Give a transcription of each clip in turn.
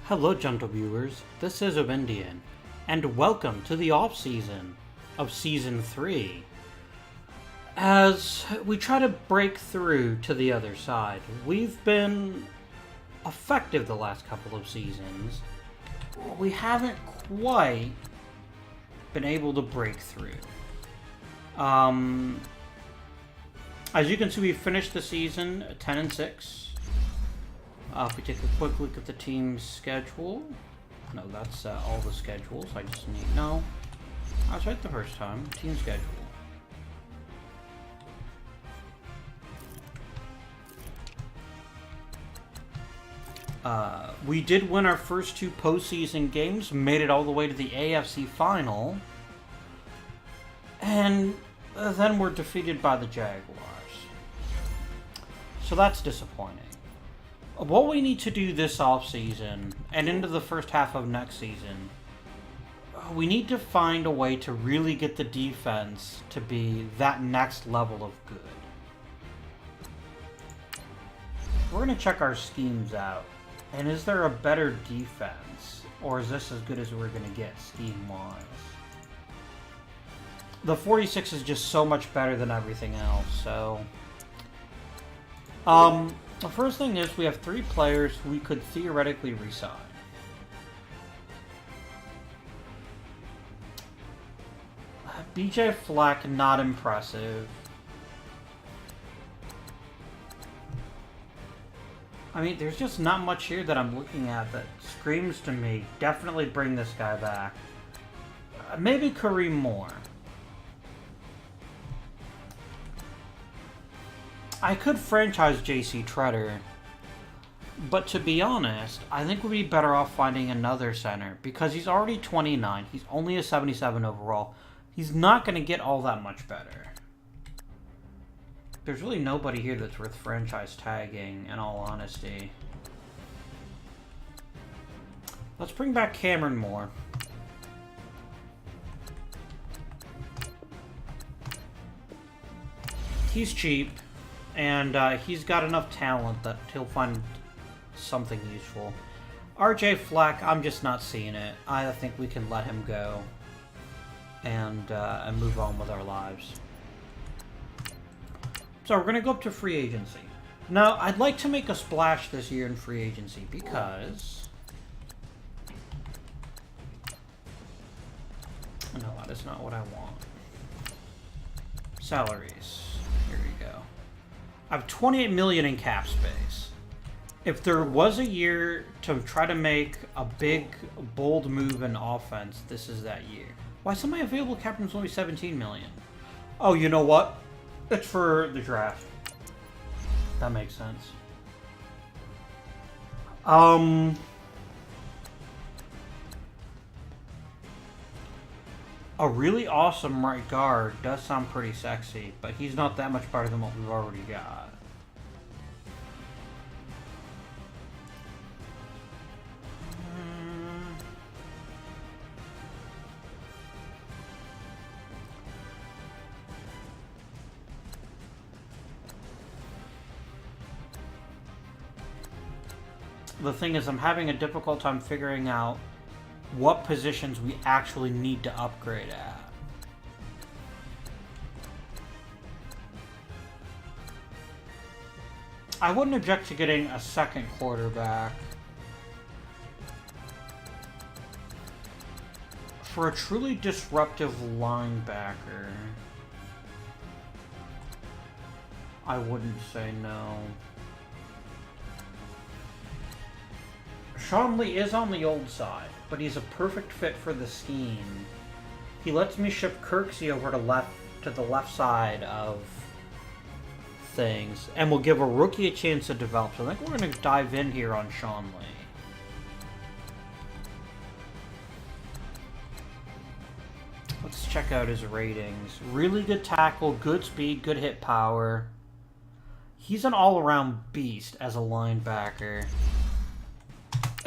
Hello, gentle viewers. This is Obendian, and welcome to the off-season of Season 3. As we try to break through to the other side, we've been effective the last couple of seasons. We haven't quite been able to break through. As you can see, we finished the season 10-6. If we take a quick look at the team's schedule. No, that's all the schedules. I just need... No. I was right the first time. Team schedule. We did win our first two postseason games. Made it all the way to the AFC final. And then we're defeated by the Jaguars. So that's disappointing. What we need to do this offseason, and into the first half of next season, we need to find a way to really get the defense to be that next level of good. We're going to check our schemes out. And is there a better defense? Or is this as good as we're going to get scheme-wise? The 46 is just so much better than everything else, so... The first thing is we have 3 players who we could theoretically resign. BJ Fleck, not impressive. I mean, there's just not much here that I'm looking at that screams to me, definitely bring this guy back. Maybe Kareem Moore. I could franchise JC Treader, but to be honest, I think we'd be better off finding another center because he's already 29. He's only a 77 overall. He's not going to get all that much better. There's really nobody here that's worth franchise tagging, in all honesty. Let's bring back Cameron Moore. He's cheap. And he's got enough talent that he'll find something useful. RJ Fleck, I'm just not seeing it. I think we can let him go and move on with our lives. So we're going to go up to free agency. Now, I'd like to make a splash this year in free agency because... No, that is not what I want. Salaries. Here we go. I have 28 million in cap space. If there was a year to try to make a big, bold move in offense, this is that year. Why is my available cap room only 17 million? Oh, you know what? It's for the draft. That makes sense. A really awesome right guard does sound pretty sexy, but he's not that much better than what we've already got. The thing is, I'm having a difficult time figuring out what positions we actually need to upgrade at. I wouldn't object to getting a second quarterback. For a truly disruptive linebacker, I wouldn't say no. Sean Lee is on the old side, but he's a perfect fit for the scheme. He lets me ship Kirksey over to the left side of things, and will give a rookie a chance to develop. So I think we're going to dive in here on Sean Lee. Let's check out his ratings. Really good tackle, good speed, good hit power. He's an all-around beast as a linebacker.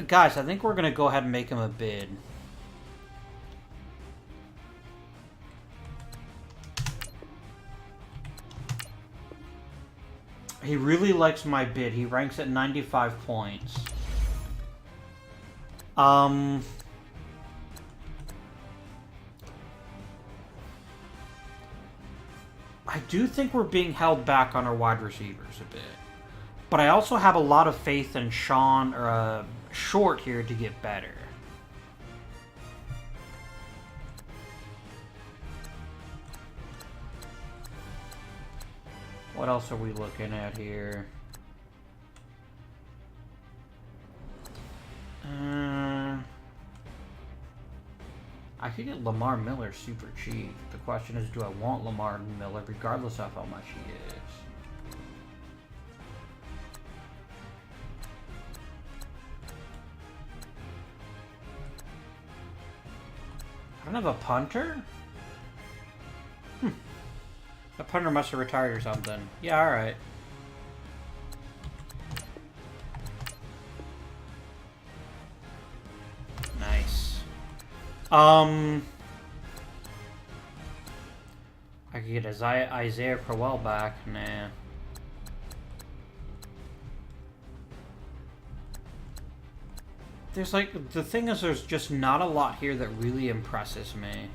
Guys, I think we're going to go ahead and make him a bid. He really likes my bid. He ranks at 95 points. I do think we're being held back on our wide receivers a bit. But I also have a lot of faith in Sean or Short here to get better. What else are we looking at here? I could get Lamar Miller super cheap. The question is, do I want Lamar Miller regardless of how much he is? I don't have a punter? The punter must have retired or something. Yeah, alright. Nice. I could get Isaiah Crowell back. Nah. There's like, the thing is, there's just not a lot here that really impresses me.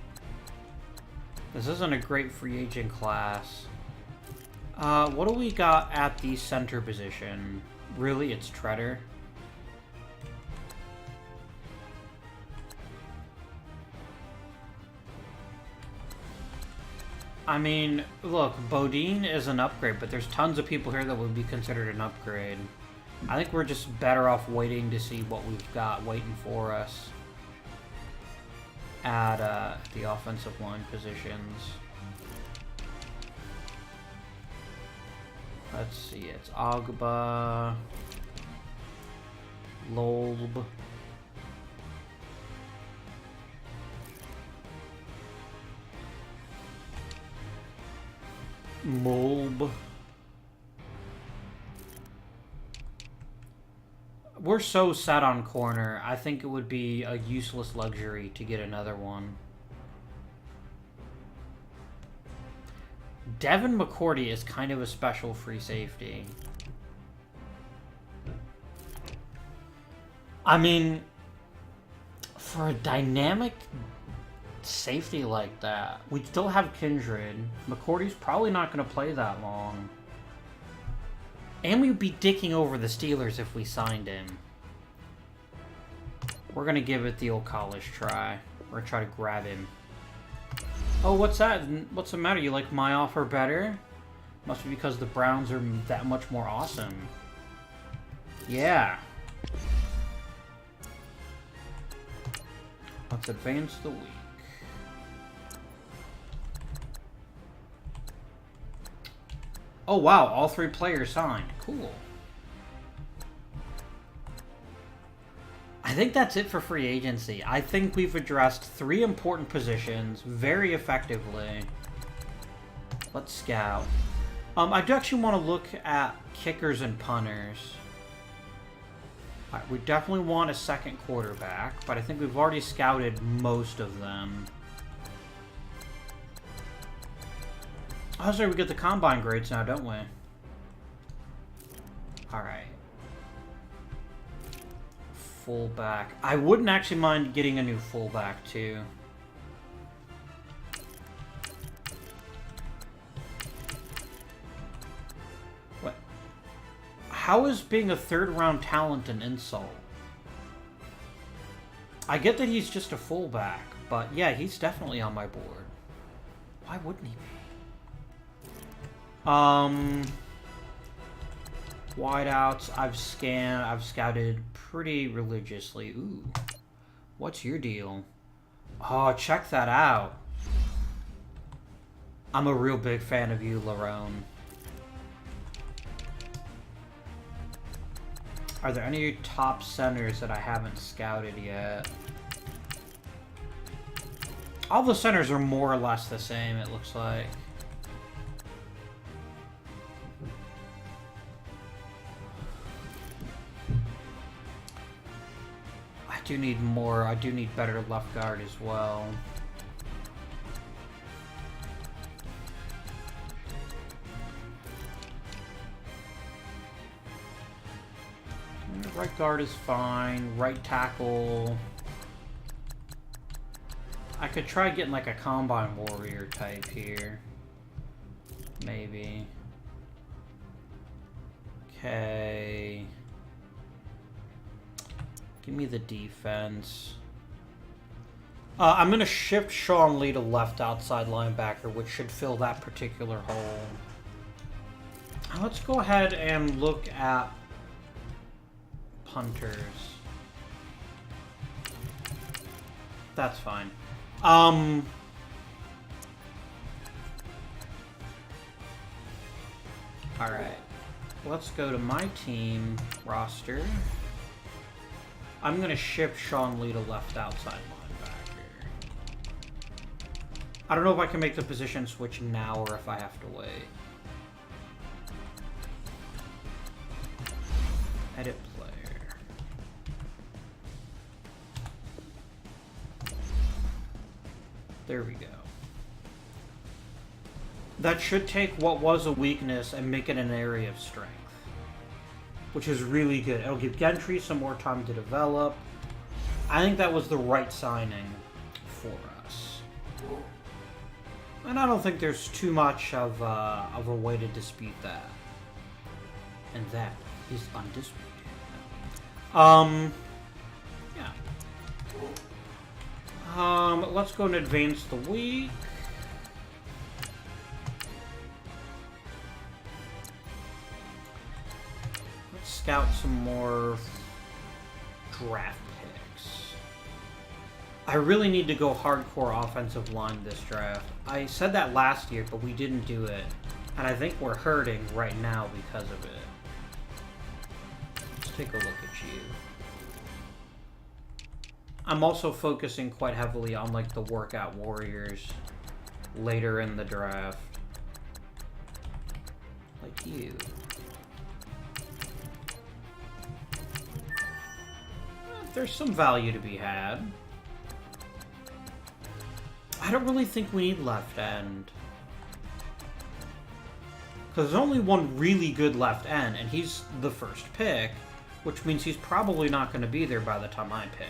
This isn't a great free agent class. What do we got at the center position? Really, it's Treader. I mean, look, Bodine is an upgrade, but there's tons of people here that would be considered an upgrade. I think we're just better off waiting to see what we've got waiting for us at the offensive line positions. Let's see, it's Agba, Lolb, Molb. We're so set on corner, I think it would be a useless luxury to get another one. Devin McCourty is kind of a special free safety. I mean, for a dynamic safety like that, we'd still have Kindred. McCourty's probably not going to play that long. And we'd be dicking over the Steelers if we signed him. We're going to give it the old college try. We're going to try to grab him. Oh, what's that? What's the matter? You like my offer better? Must be because the Browns are that much more awesome. Yeah. Let's advance the week. Oh wow, all three players signed. Cool. I think that's it for free agency. I think we've addressed 3 important positions very effectively. Let's scout. I do actually want to look at kickers and punters. Alright, we definitely want a second quarterback, but I think we've already scouted most of them. Oh, sorry, we get the combine grades now, don't we? Alright. Fullback. I wouldn't actually mind getting a new fullback, too. What? How is being a third-round talent an insult? I get that he's just a fullback, but yeah, he's definitely on my board. Why wouldn't he be? Wideouts, I've scouted pretty religiously. Ooh. What's your deal? Oh, check that out. I'm a real big fan of you, Larone. Are there any top centers that I haven't scouted yet? All the centers are more or less the same, it looks like. I do need more. I do need better left guard as well. Right left guard is fine. Right tackle. I could try getting like a combine warrior type here. Maybe. Okay. Give me the defense. I'm going to shift Sean Lee to left outside linebacker, which should fill that particular hole. Let's go ahead and look at punters. That's fine. Alright. Let's go to my team roster. I'm going to shift Sean Lee to left outside linebacker. I don't know if I can make the position switch now or if I have to wait. Edit player. There we go. That should take what was a weakness and make it an area of strength, which is really good. It'll give Gentry some more time to develop. I think that was the right signing for us. And I don't think there's too much of a way to dispute that. And that is undisputed. Yeah. Let's go and advance the week. Let's scout some more draft picks. I really need to go hardcore offensive line this draft. I said that last year, but we didn't do it. And I think we're hurting right now because of it. Let's take a look at you. I'm also focusing quite heavily on like the workout warriors later in the draft. Like you. There's some value to be had. I don't really think we need left end. Because there's only one really good left end, and he's the first pick, which means he's probably not going to be there by the time I pick.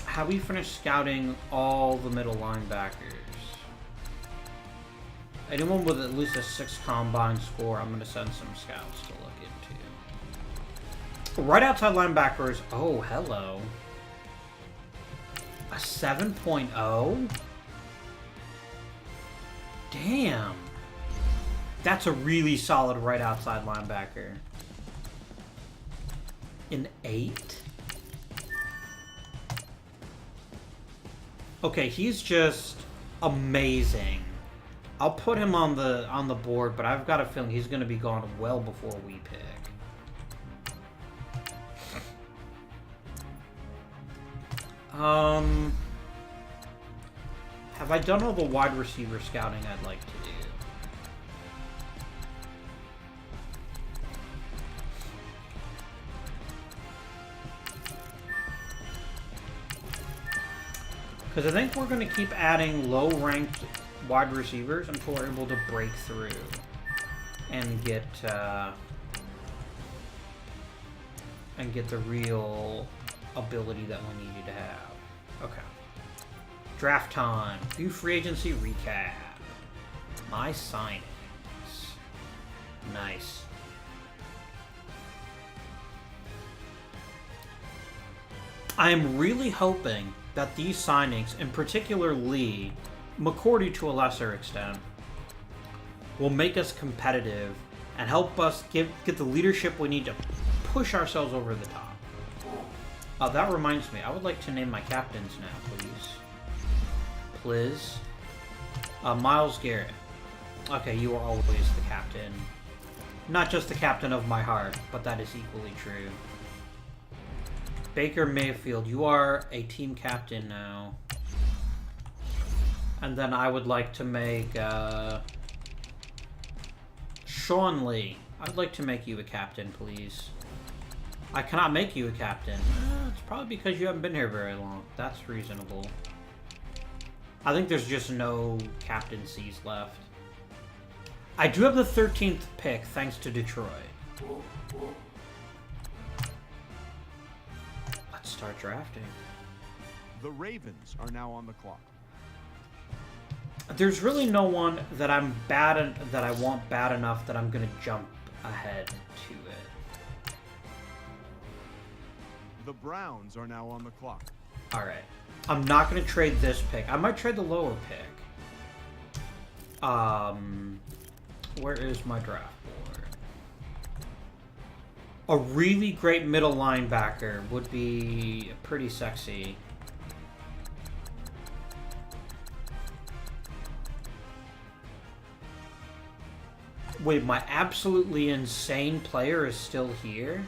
Have we finished scouting all the middle linebackers? Anyone with at least a 6 combine score, I'm going to send some scouts to look into. Right outside linebackers. Oh, hello. A 7.0? Damn. That's a really solid right outside linebacker. An 8? Okay, he's just amazing. I'll put him on the board, but I've got a feeling he's going to be gone well before we pick. Have I done all the wide receiver scouting I'd like to do? Because I think we're going to keep adding low-ranked wide receivers until we're able to break through and get the real ability that we need you to have. Okay. Draft time. View free agency recap. My signings. Nice. I am really hoping that these signings, in particular Lee, McCourty to a lesser extent, will make us competitive and help us get the leadership we need to push ourselves over the top. That reminds me, I would like to name my captains now, please. Please. Myles Garrett. Okay, you are always the captain. Not just the captain of my heart, but that is equally true. Baker Mayfield, you are a team captain now. And then I would like to make Sean Lee. I'd like to make you a captain, please. I cannot make you a captain. It's probably because you haven't been here very long. That's reasonable. I think there's just no captaincies left. I do have the 13th pick, thanks to Detroit. Let's start drafting. The Ravens are now on the clock. There's really no one that I'm that I want bad enough that I'm gonna jump ahead to it. The Browns are now on the clock. All right, I'm not gonna trade this pick. I might trade the lower pick. Where is my draft board? A really great middle linebacker would be pretty sexy. Wait, my absolutely insane player is still here?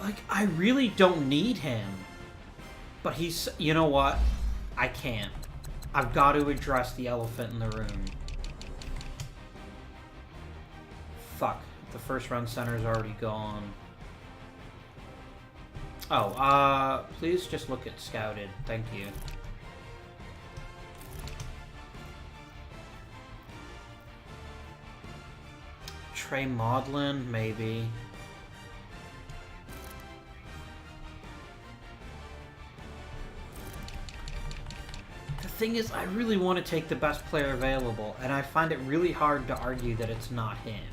Like, I really don't need him. But he's... You know what? I can't. I've got to address the elephant in the room. Fuck. The first round center is already gone. Oh, please just look at Scouted. Thank you. Trey Maudlin, maybe. The thing is, I really want to take the best player available, and I find it really hard to argue that it's not him.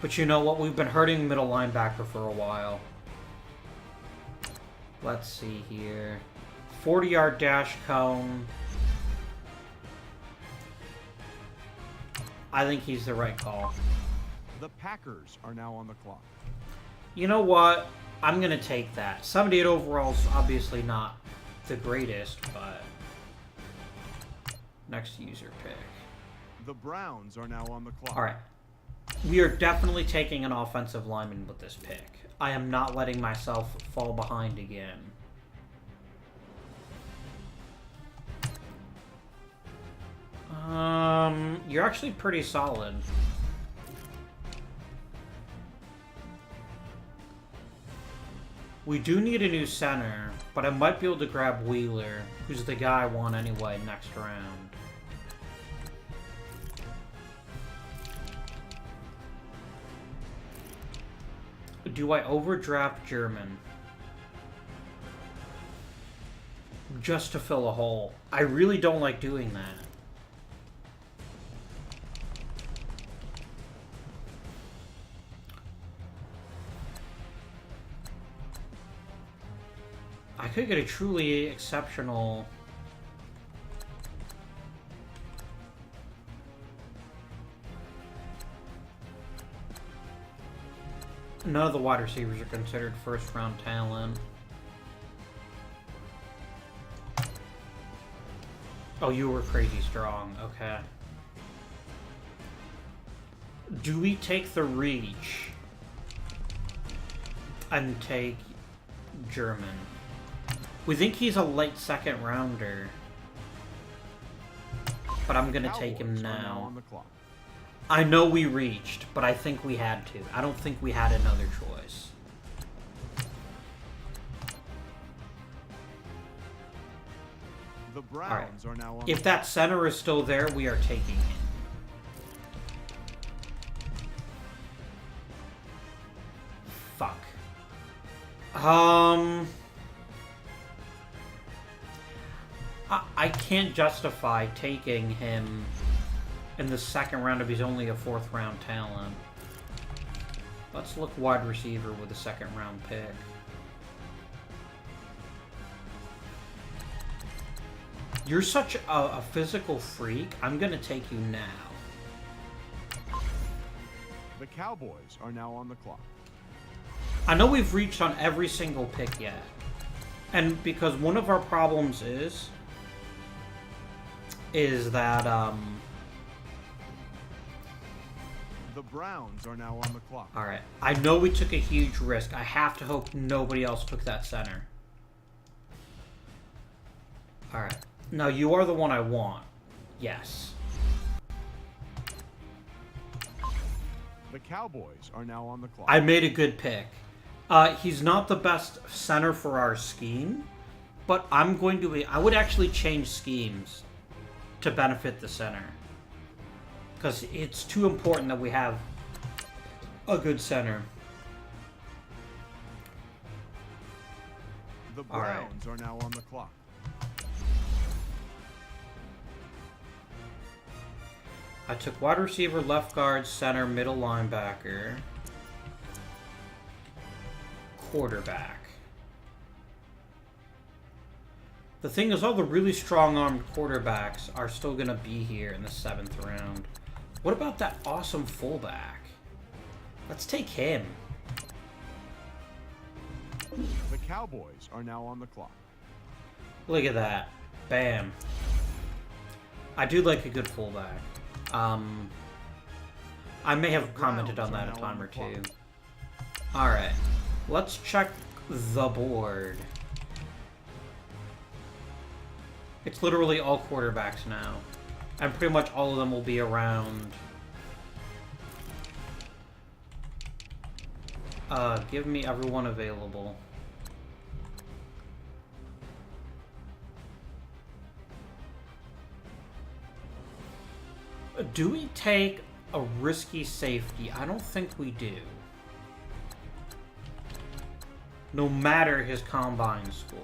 But you know what? We've been hurting middle linebacker for a while. Let's see here. 40-yard dash cone. I think he's the right call. The Packers are now on the clock. You know what? I'm going to take that. 78 overall is obviously not the greatest, but... Next user pick. The Browns are now on the clock. Alright. We are definitely taking an offensive lineman with this pick. I am not letting myself fall behind again. You're actually pretty solid. We do need a new center, but I might be able to grab Wheeler, who's the guy I want anyway next round. Do I overdraft German? Just to fill a hole. I really don't like doing that. I could get a truly exceptional... None of the wide receivers are considered first-round talent. Oh, you were crazy strong. Okay. Do we take the reach and take German? We think he's a late second rounder, but I'm gonna take him now. I know we reached, but I think we had to. I don't think we had another choice. The Browns are now on. If that center is still there, we are taking him. Fuck. I can't justify taking him in the second round if he's only a fourth round talent. Let's look wide receiver with a second round pick. You're such a physical freak. I'm going to take you now. The Cowboys are now on the clock. I know we've reached on every single pick yet. And because one of our problems is that the Browns are now on the clock. All right. I know we took a huge risk. I have to hope nobody else took that center. All right. Now you are the one I want. Yes. The Cowboys are now on the clock. I made a good pick. He's not the best center for our scheme, but I would actually change schemes to benefit the center. Because it's too important that we have a good center. The Browns are now on the clock. I took wide receiver, left guard, center, middle linebacker, quarterback. The thing is, all the really strong-armed quarterbacks are still going to be here in the 7th round. What about that awesome fullback? Let's take him. The Cowboys are now on the clock. Look at that. Bam. I do like a good fullback. I may have commented on that a time or two. Alright. Let's check the board. It's literally all quarterbacks now. And pretty much all of them will be around. Give me everyone available. Do we take a risky safety? I don't think we do. No matter his combine score.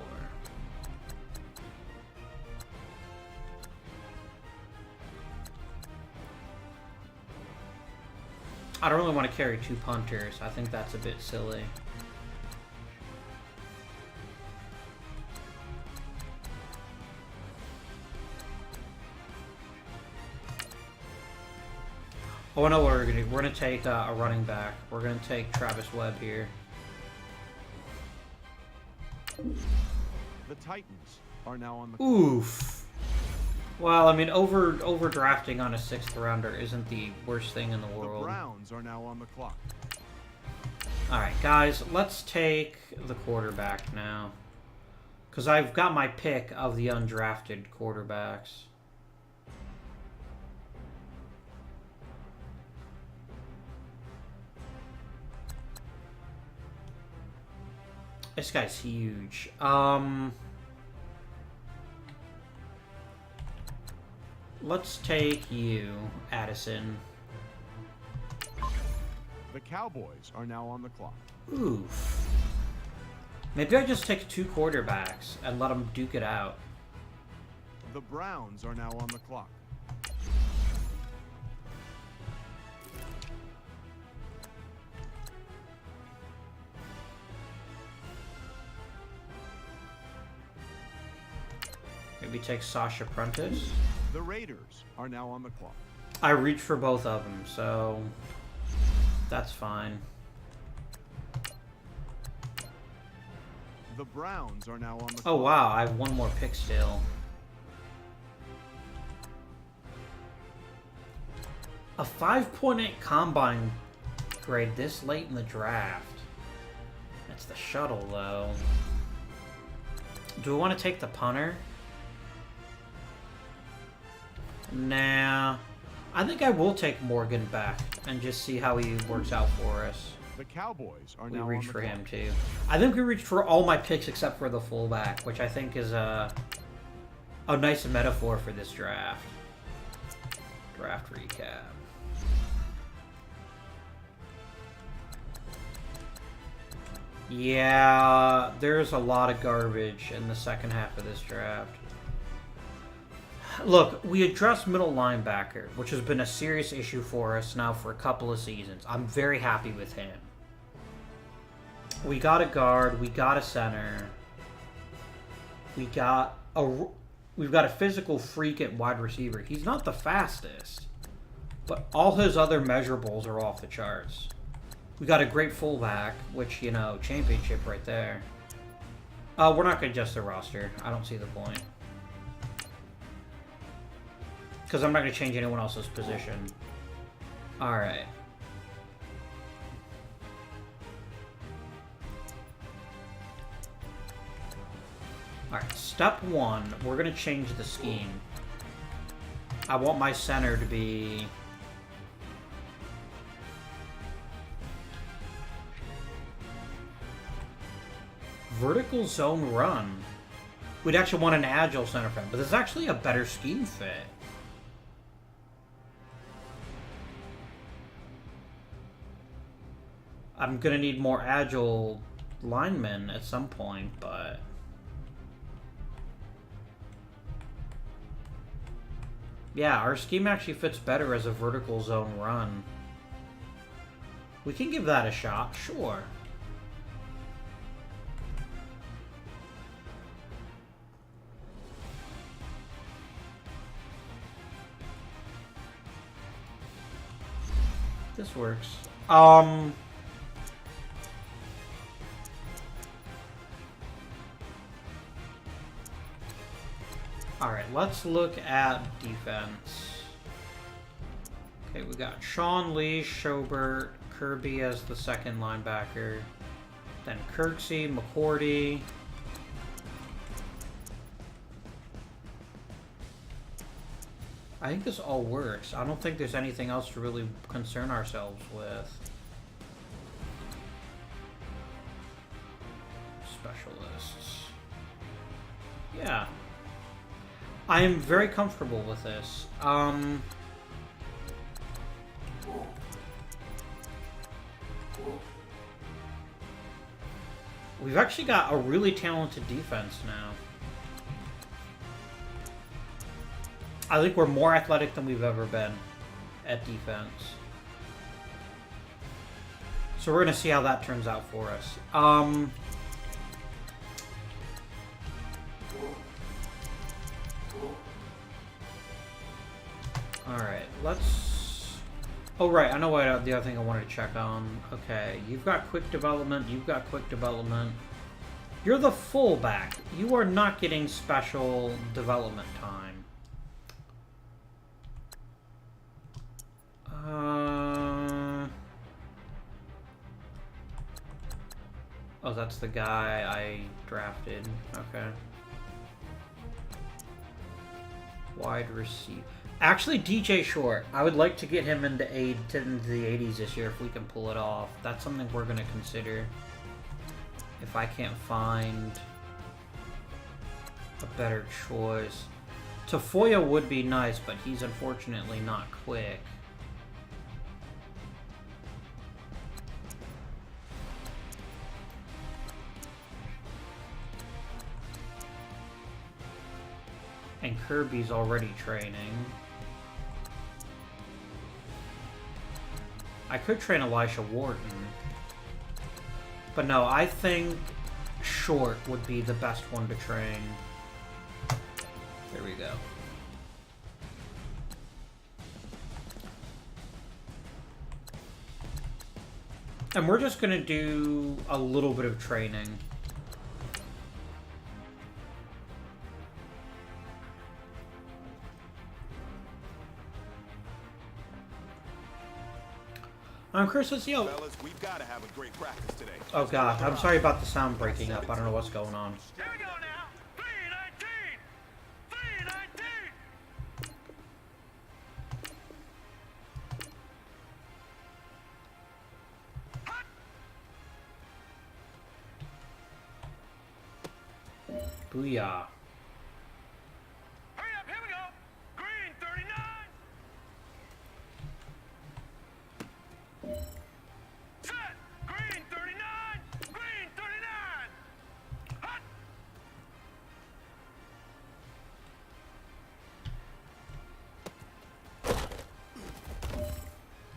I don't really want to carry 2 punters. I think that's a bit silly. Oh, I know what we're going to do. We're going to take a running back. We're going to take Travis Webb here. The Titans are now on the Oof. Well, I mean, overdrafting on a 6th rounder isn't the worst thing in the world. The Browns are now on the clock. Alright, guys, let's take the quarterback now. Because I've got my pick of the undrafted quarterbacks. This guy's huge. Let's take you, Addison. The Cowboys are now on the clock. Oof. Maybe I just take 2 quarterbacks and let them duke it out. The Browns are now on the clock. Maybe take Sasha Prentice. The Raiders are now on the clock. I reached for both of them, so that's fine. The Browns are now on the clock. Oh wow, I have 1 more pick still. A 5.8 combine grade this late in the draft. That's the shuttle, though. Do we want to take the punter? Nah. I think I will take Morgan back and just see how he works out for us. The Cowboys are We now reached on the for clock. him, too. I think we reached for all my picks except for the fullback, which I think is a nice metaphor for this draft. Draft recap. Yeah, there's a lot of garbage in the second half of this draft. Look, we addressed middle linebacker, which has been a serious issue for us now for a couple of seasons. I'm very happy with him. We got a guard, we got a center. We've got a physical freak at wide receiver. He's not the fastest, but all his other measurables are off the charts. We got a great fullback, which, you know, championship right there. We're not going to adjust the roster. I don't see the point. Because I'm not going to change anyone else's position. Alright. Alright, step 1. We're going to change the scheme. I want my center to be... vertical zone run. We'd actually want an agile center for him, but this is actually a better scheme fit. I'm gonna need more agile linemen at some point, but... Yeah, our scheme actually fits better as a vertical zone run. We can give that a shot, sure. This works. Alright, let's look at defense. Okay, we got Sean Lee, Schobert, Kirby as the second linebacker. Then Kirksey, McCourty. I think this all works. I don't think there's anything else to really concern ourselves with. Specialists. Yeah. I am very comfortable with this. We've actually got a really talented defense now. I think we're more athletic than we've ever been at defense. So we're going to see how that turns out for us. Alright, let's... Oh, right, I know what the other thing I wanted to check on. Okay, you've got quick development, you've got quick development. You're the fullback. You are not getting special development time. Oh, that's the guy I drafted. Okay. Wide receiver. Actually, DJ Short. I would like to get him into the 80s this year if we can pull it off. That's something we're going to consider. If I can't find a better choice. Tafoya would be nice, but he's unfortunately not quick. And Kirby's already training. I could train Elisha Wharton. But no, I think Short would be the best one to train. There we go. And we're just going to do a little bit of training. Chris, let's yo. Fellas, we've got to have a great practice today. Oh god, I'm sorry about the sound breaking up. I don't know what's going on. Here we go now. 319. 319. Booyah. Hurry up, here we go. Green 39. Set. Green 39. Green 39. Hot.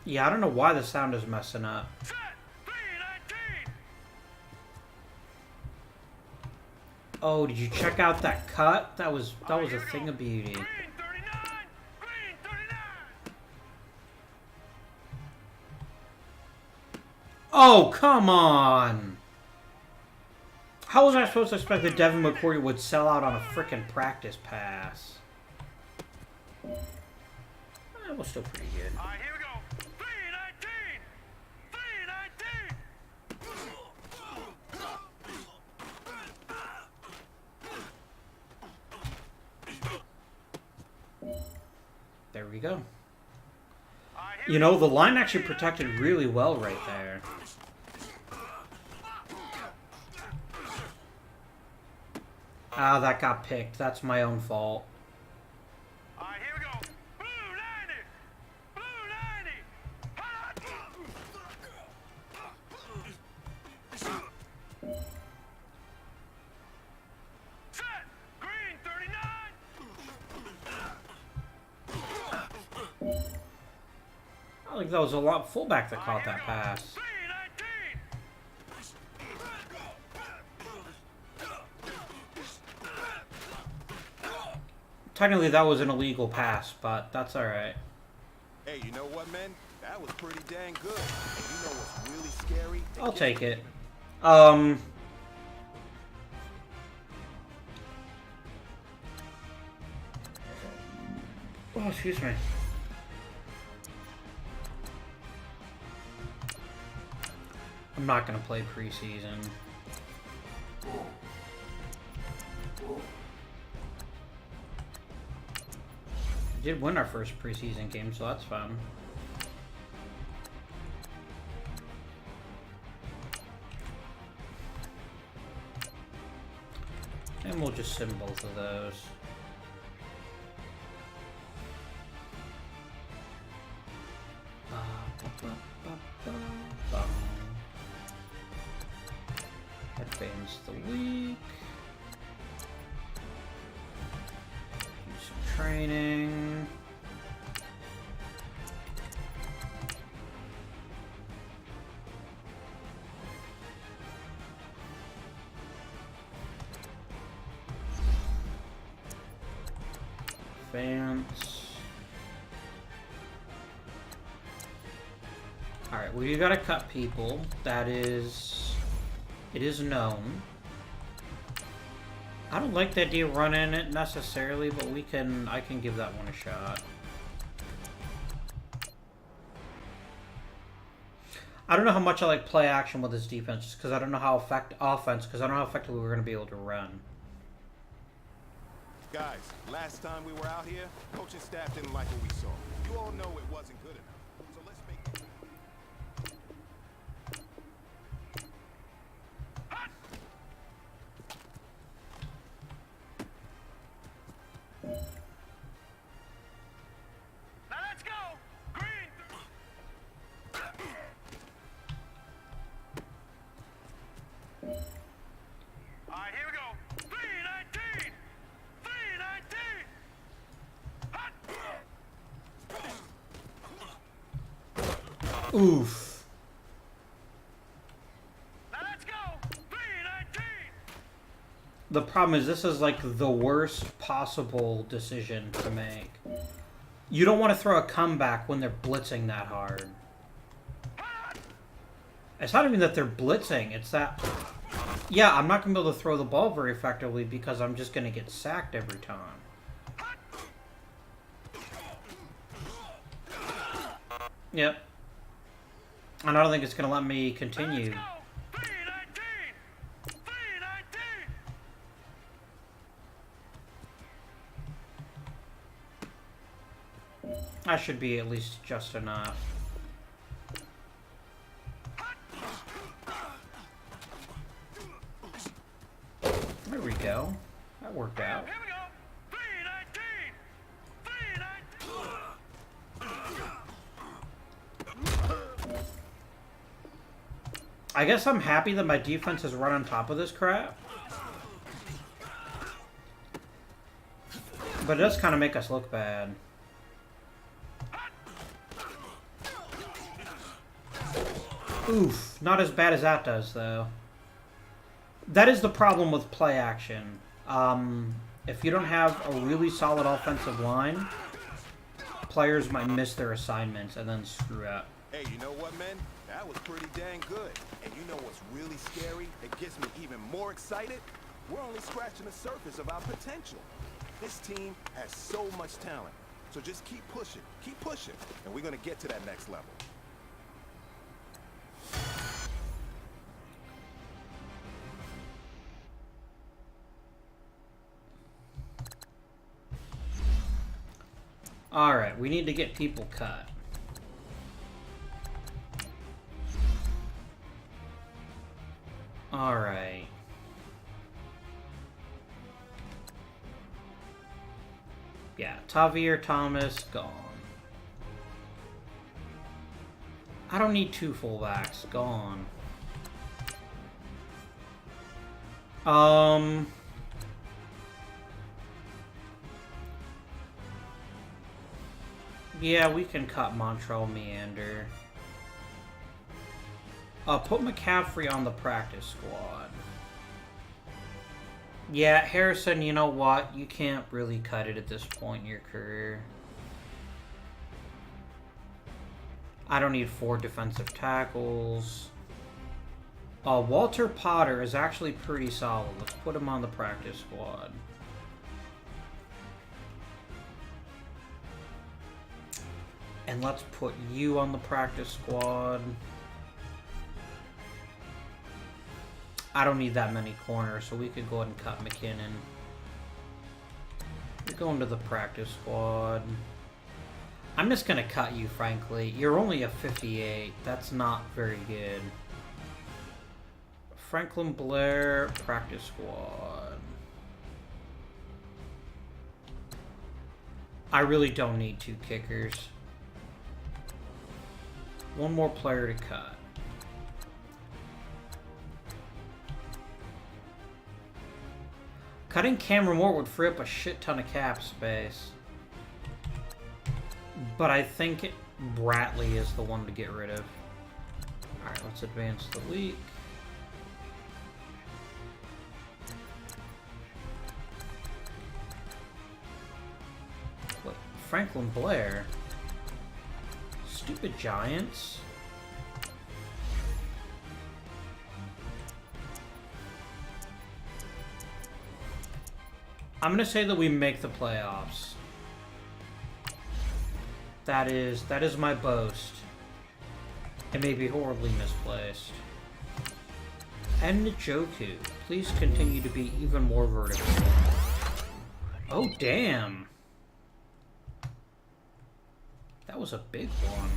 Yeah, I don't know why the sound is messing up. Set. 319. Oh, did you check out that cut? That was a thing of beauty. Green 39. Green 39. Oh, come on! How was I supposed to expect that Devin McCourty would sell out on a frickin' practice pass? That was still pretty good. All right, here we go. 319. 319. There we go. All right, here You we know, go. the line actually protected really well right there. Ah, that got picked. That's my own fault. All right, here we go. Blue 90. Blue 90. Hot. Set. Green 39. I think that was a lot fullback that caught that pass. 319. Technically, that was an illegal pass, but that's all right. Hey, you know what, man? That was pretty dang good. And you know what's really scary? I'll take it. Oh, excuse me. I'm not gonna play preseason. We did win our first preseason game, so that's fun. And we'll just sim both of those. Advance the week. Do some training. Advance. Alright, well, you gotta cut people. That is... It is known. I don't like the idea of running it necessarily, but we can... I can give that one a shot. I don't know how much I like play action with this defense, just because I don't know how because I don't know how effectively we're going to be able to run. Guys, last time we were out here, coaching staff didn't like what we saw. You all know it wasn't good enough. So let's make it. Now let's go. Green. All right, here we go. 319. 319. Hot. Oof. Now let's go. 319. The problem is this is like the worst possible decision to make. You don't want to throw a comeback when they're blitzing that hard. It's not even that they're blitzing, it's that... Yeah, I'm not going to be able to throw the ball very effectively because I'm just going to get sacked every time. Yep. And I don't think it's going to let me continue. Let's go. 319. 319. That should be at least just enough. There we go. That worked out. Here we go. 319. 319. I guess I'm happy that my defense has run on top of this crap. But it does kind of make us look bad. Oof. Not as bad as that does, though. That is the problem with play action. If you don't have a really solid offensive line, players might miss their assignments and then screw up. Hey, you know what, man? That was pretty dang good. And you know what's really scary? It gets me even more excited? We're only scratching the surface of our potential. This team has so much talent. So just keep pushing, and we're gonna get to that next level. Alright, we need to get people cut. Alright. Yeah, Tavier Thomas, gone. I don't need 2 fullbacks, gone. Yeah, we can cut Montreal Meander. Put McCaffrey on the practice squad. Yeah, Harrison, you know what? You can't really cut it at this point in your career. I don't need 4 defensive tackles. Walter Potter is actually pretty solid. Let's put him on the practice squad. And let's put you on the practice squad. I don't need that many corners, so we could go ahead and cut McKinnon. You're going to the practice squad. I'm just going to cut you, frankly. You're only a 58. That's not very good. Franklin Blair, practice squad. I really don't need 2 kickers. 1 more player to cut. Cutting Cameron Moore would free up a shit ton of cap space. But I think Bratley is the one to get rid of. Alright, let's advance the week. What? Franklin Blair? Stupid Giants. I'm gonna say that we make the playoffs. That is my boast. It may be horribly misplaced. And Njoku, please continue to be even more vertical. Oh damn. That was a big one.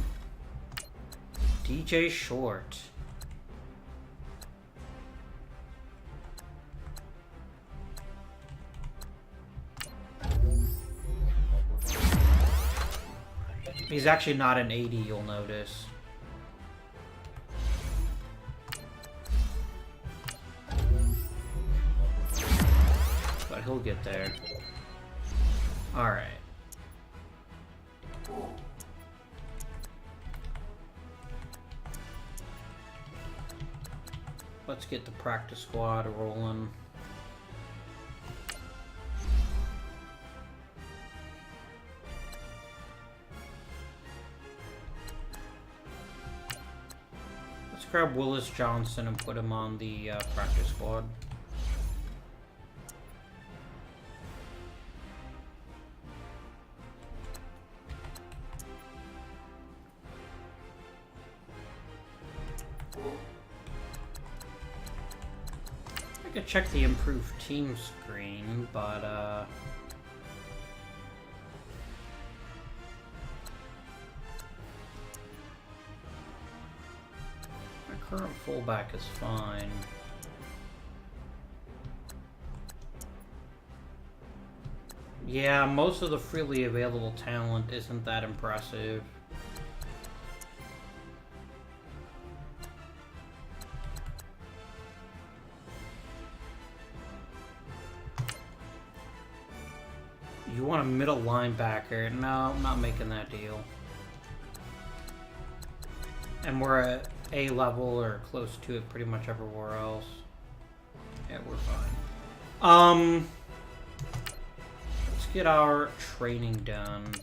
DJ Short. He's actually not an 80, you'll notice. But he'll get there. Alright. Let's get the practice squad rolling. Let's grab Willis Johnson and put him on the practice squad. I could check the improved team screen, but our current fullback is fine. Yeah, most of the freely available talent isn't that impressive. You want a middle linebacker? No, I'm not making that deal. And we're at A level or close to it pretty much everywhere else. Yeah, we're fine. Let's get our training done.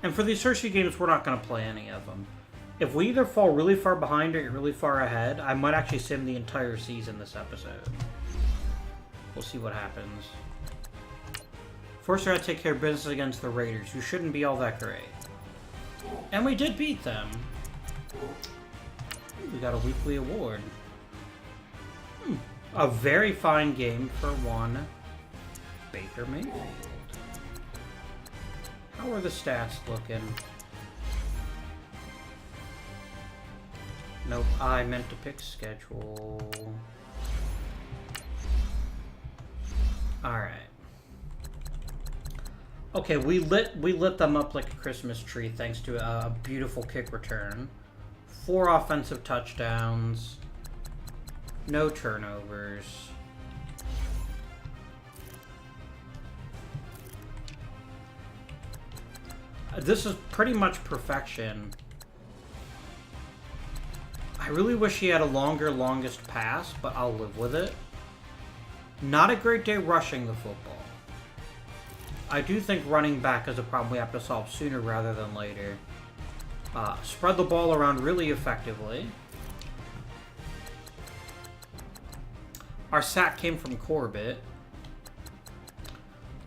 And for these first few games, we're not going to play any of them. If we either fall really far behind or really far ahead, I might actually sim the entire season this episode. We'll see what happens. First, we're going to take care of business against the Raiders, who shouldn't be all that great. And we did beat them. We got a weekly award. A very fine game for one Baker Mayfield. How are the stats looking? Nope, I meant to pick schedule. Alright. Okay, we lit them up like a Christmas tree thanks to a beautiful kick return. 4 offensive touchdowns. No turnovers. This is pretty much perfection. I really wish he had a longer longest pass, but I'll live with it. Not a great day rushing the football. I do think running back is a problem we have to solve sooner rather than later. Spread the ball around really effectively. Our sack came from Corbett.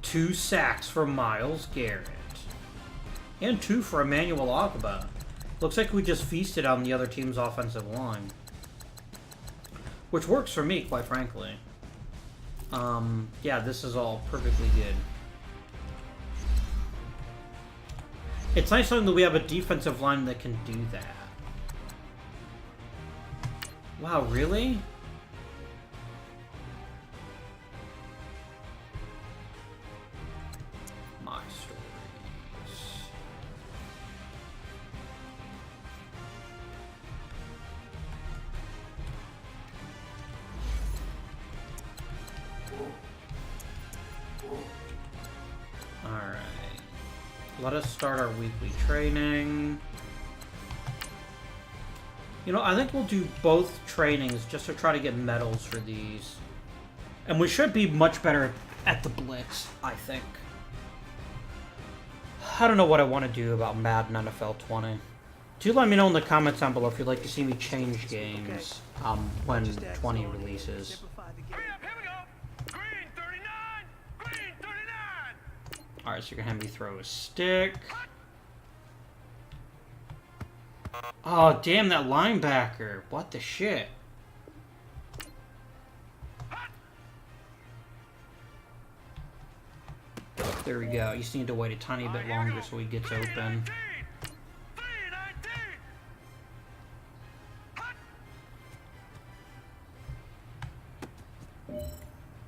2 sacks from Myles Garrett. And 2 for Emmanuel Ogbah. Looks like we just feasted on the other team's offensive line. Which works for me, quite frankly. Yeah, this is all perfectly good. It's nice knowing that we have a defensive line that can do that. Wow, really? My stories. Alright. Let us start our weekly training. You know, I think we'll do both trainings just to try to get medals for these. And we should be much better at the blitz, I think. I don't know what I want to do about Madden NFL 20. Do let me know in the comments down below if you'd like to see me change games when 20 releases. Hurry up, here we go. Green 39. Green 39. Alright, so you're gonna have me throw a stick. Oh, damn, that linebacker. What the shit? There we go. You just need to wait a tiny bit longer so he gets open.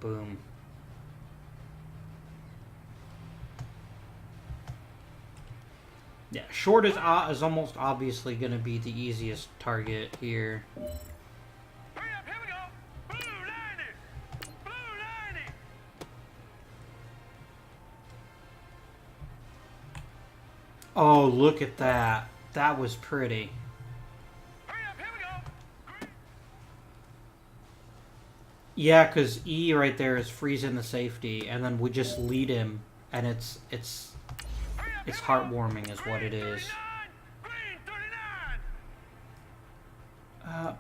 Boom. Yeah, short is almost obviously going to be the easiest target here. Hurry up, here we go. Blue 90. Blue 90. Oh, look at that. That was pretty. Hurry up, here we go. Yeah, because E right there is freezing the safety, and then we just lead him, and it's heartwarming is what it is. Green 39.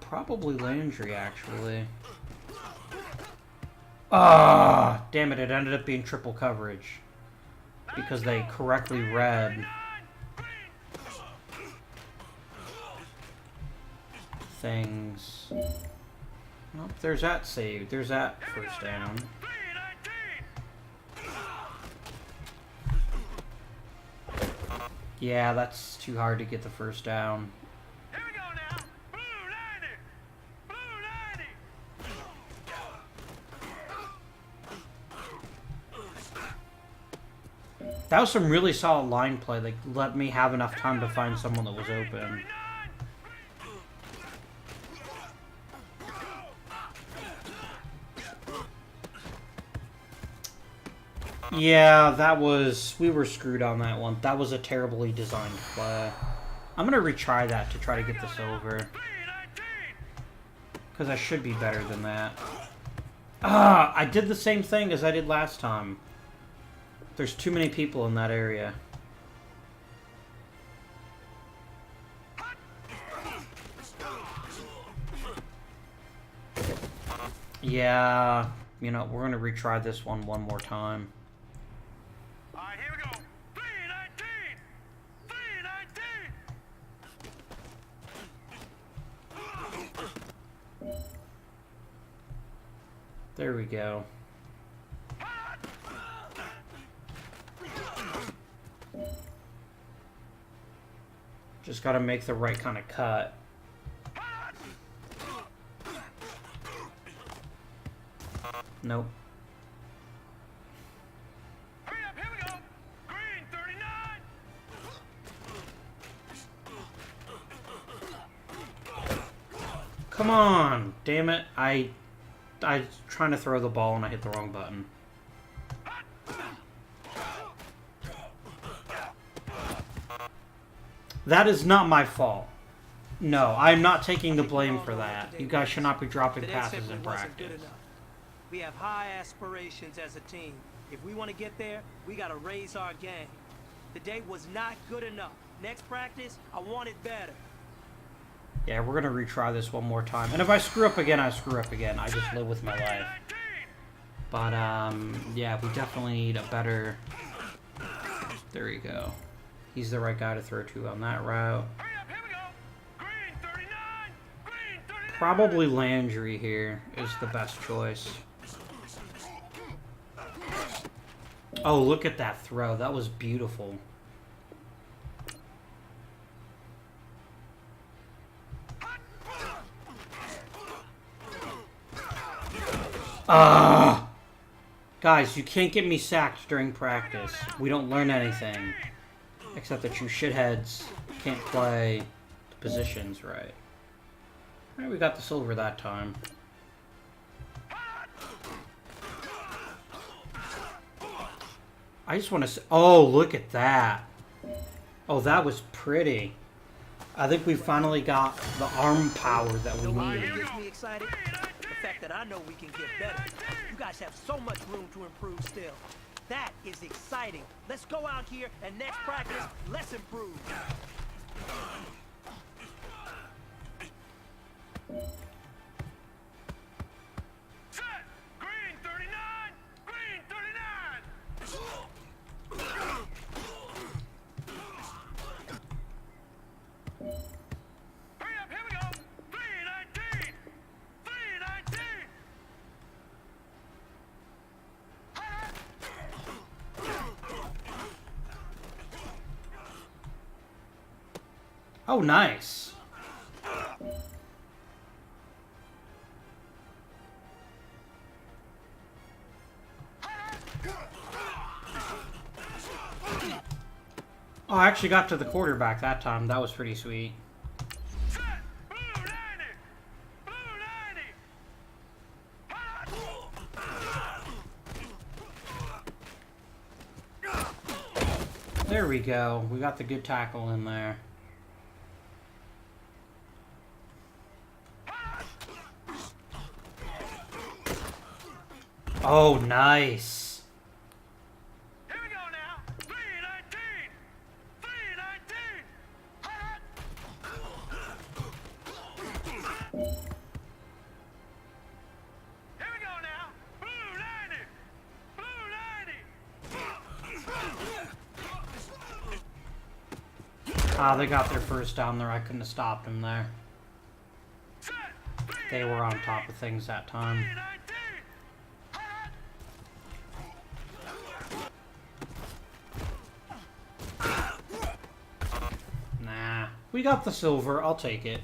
Probably Landry, actually. Ah, damn it, it ended up being triple coverage. Because they correctly read things. Nope, there's that save. There's that first down. Yeah, that's too hard to get the first down. Here we go now. Blue 90. Blue 90. That was some really solid line play. Like, let me have enough time to find someone that was open. Yeah, that was... We were screwed on that one. That was a terribly designed play. I'm going to retry that to try to get this over. Because I should be better than that. Ah, I did the same thing as I did last time. There's too many people in that area. Yeah, you know, we're going to retry this one more time. All right, here we go. 319. 319. There we go. Just got to make the right kind of cut. Nope. Hurry up, here we go. Green 39. Come on! Damn it. I was trying to throw the ball and I hit the wrong button. That is not my fault. No, I'm not taking the blame for that. You guys should not be dropping Today passes simply in wasn't good practice. enough. We have high aspirations as a team. If we want to get there, we got to raise our game. Today was not good enough. Next practice, I want it better. Yeah, we're gonna retry this one more time. And if I screw up again, I screw up again. I just live with my life. But, yeah, we definitely need a better... There you go. He's the right guy to throw to on that route. Hurry up, here we go. Green 39. Green 39. Probably Landry here is the best choice. Oh, look at that throw. That was beautiful. Ah! Guys, you can't get me sacked during practice. We don't learn anything. Except that you shitheads can't play the positions right. Alright, we got the silver that time. I just want to... Oh, look at that. Oh, that was pretty. I think we finally got the arm power that we You know what needed. gets me excited? The fact that I know we can get better. You guys have so much room to improve still. That is exciting. Let's go out here and next practice, let's improve. Set. Green 39. Green 39. Hurry up, here we go. 319. 319. Oh, nice. Oh, I actually got to the quarterback that time. That was pretty sweet. Set. Blue 90. Blue 90. There we go. We got the good tackle in there. Oh, nice. Here we go now. 319. 319. Here we go now. Blue 90. Blue 90. Ah, they got their first down there. I couldn't have stopped them there. Set. They were on top of things that time. 319. Nah. We got the silver. I'll take it.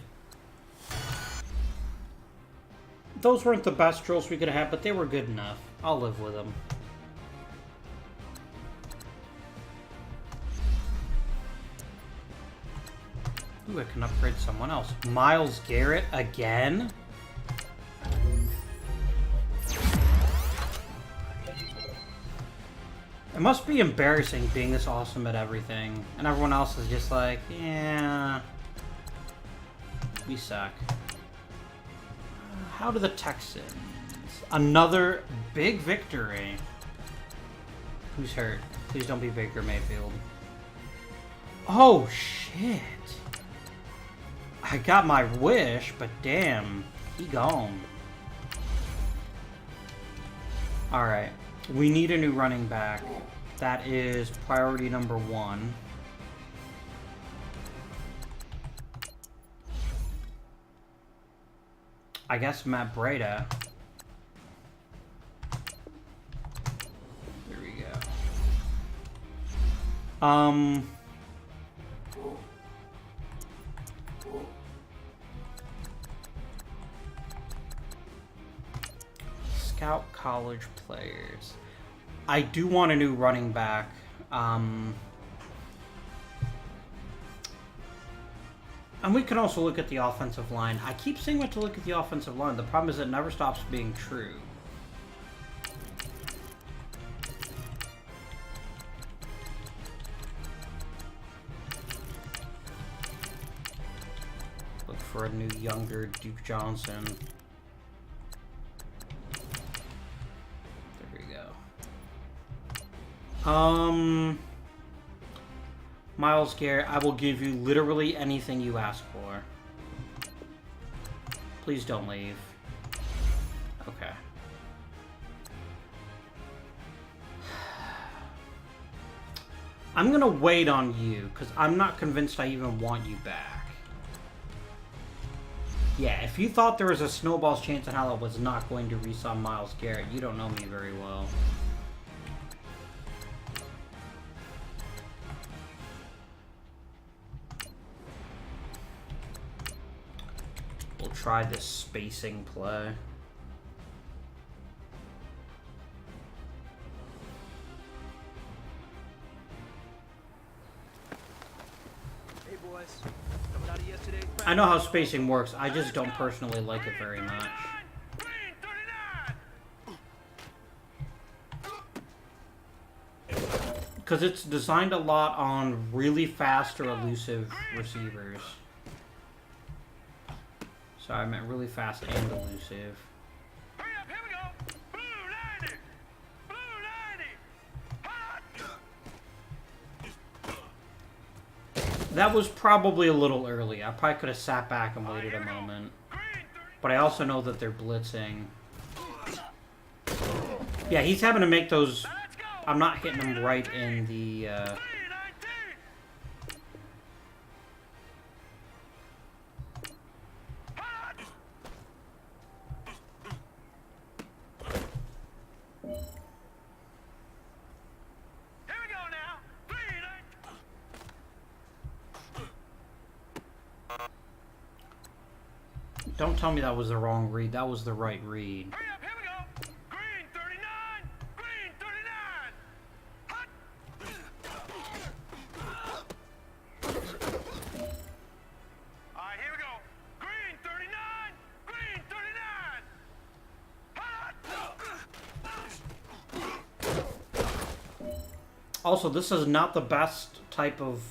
Those weren't the best drills we could have had, but they were good enough. I'll live with them. Ooh, I can upgrade someone else. Myles Garrett again? It must be embarrassing being this awesome at everything. And everyone else is just like, yeah, we suck. How do the Texans? Another big victory. Who's hurt? Please don't be Baker Mayfield. Oh, shit. I got my wish, but damn, he gone. Alright. We need a new running back. That is priority number 1. I guess Matt Breida. There we go. Scout college players. I do want a new running back. And we can also look at the offensive line. I keep saying we have to look at the offensive line. The problem is it never stops being true. Look for a new, younger Duke Johnson. There we go. Myles Garrett, I will give you literally anything you ask for. Please don't leave. Okay. I'm gonna wait on you, because I'm not convinced I even want you back. Yeah, if you thought there was a snowball's chance in hell I was not going to re-sign Myles Garrett, you don't know me very well. We'll try this spacing play. Hey boys, coming out of yesterday's practice. I know how spacing works, I just don't personally like it very much. Because it's designed a lot on really fast or elusive receivers. So I meant really fast and elusive. Hurry up, here we go. Blue 90. Blue 90. That was probably a little early. I probably could have sat back and waited a moment. But I also know that they're blitzing. Yeah, he's having to make those... I'm not hitting him right in the... Don't tell me that was the wrong read. That was the right read. Hurry up, here we go. Green 39. Green 39. Hot. All right, here we go. Green 39. Green 39. Hot. Also, this is not the best type of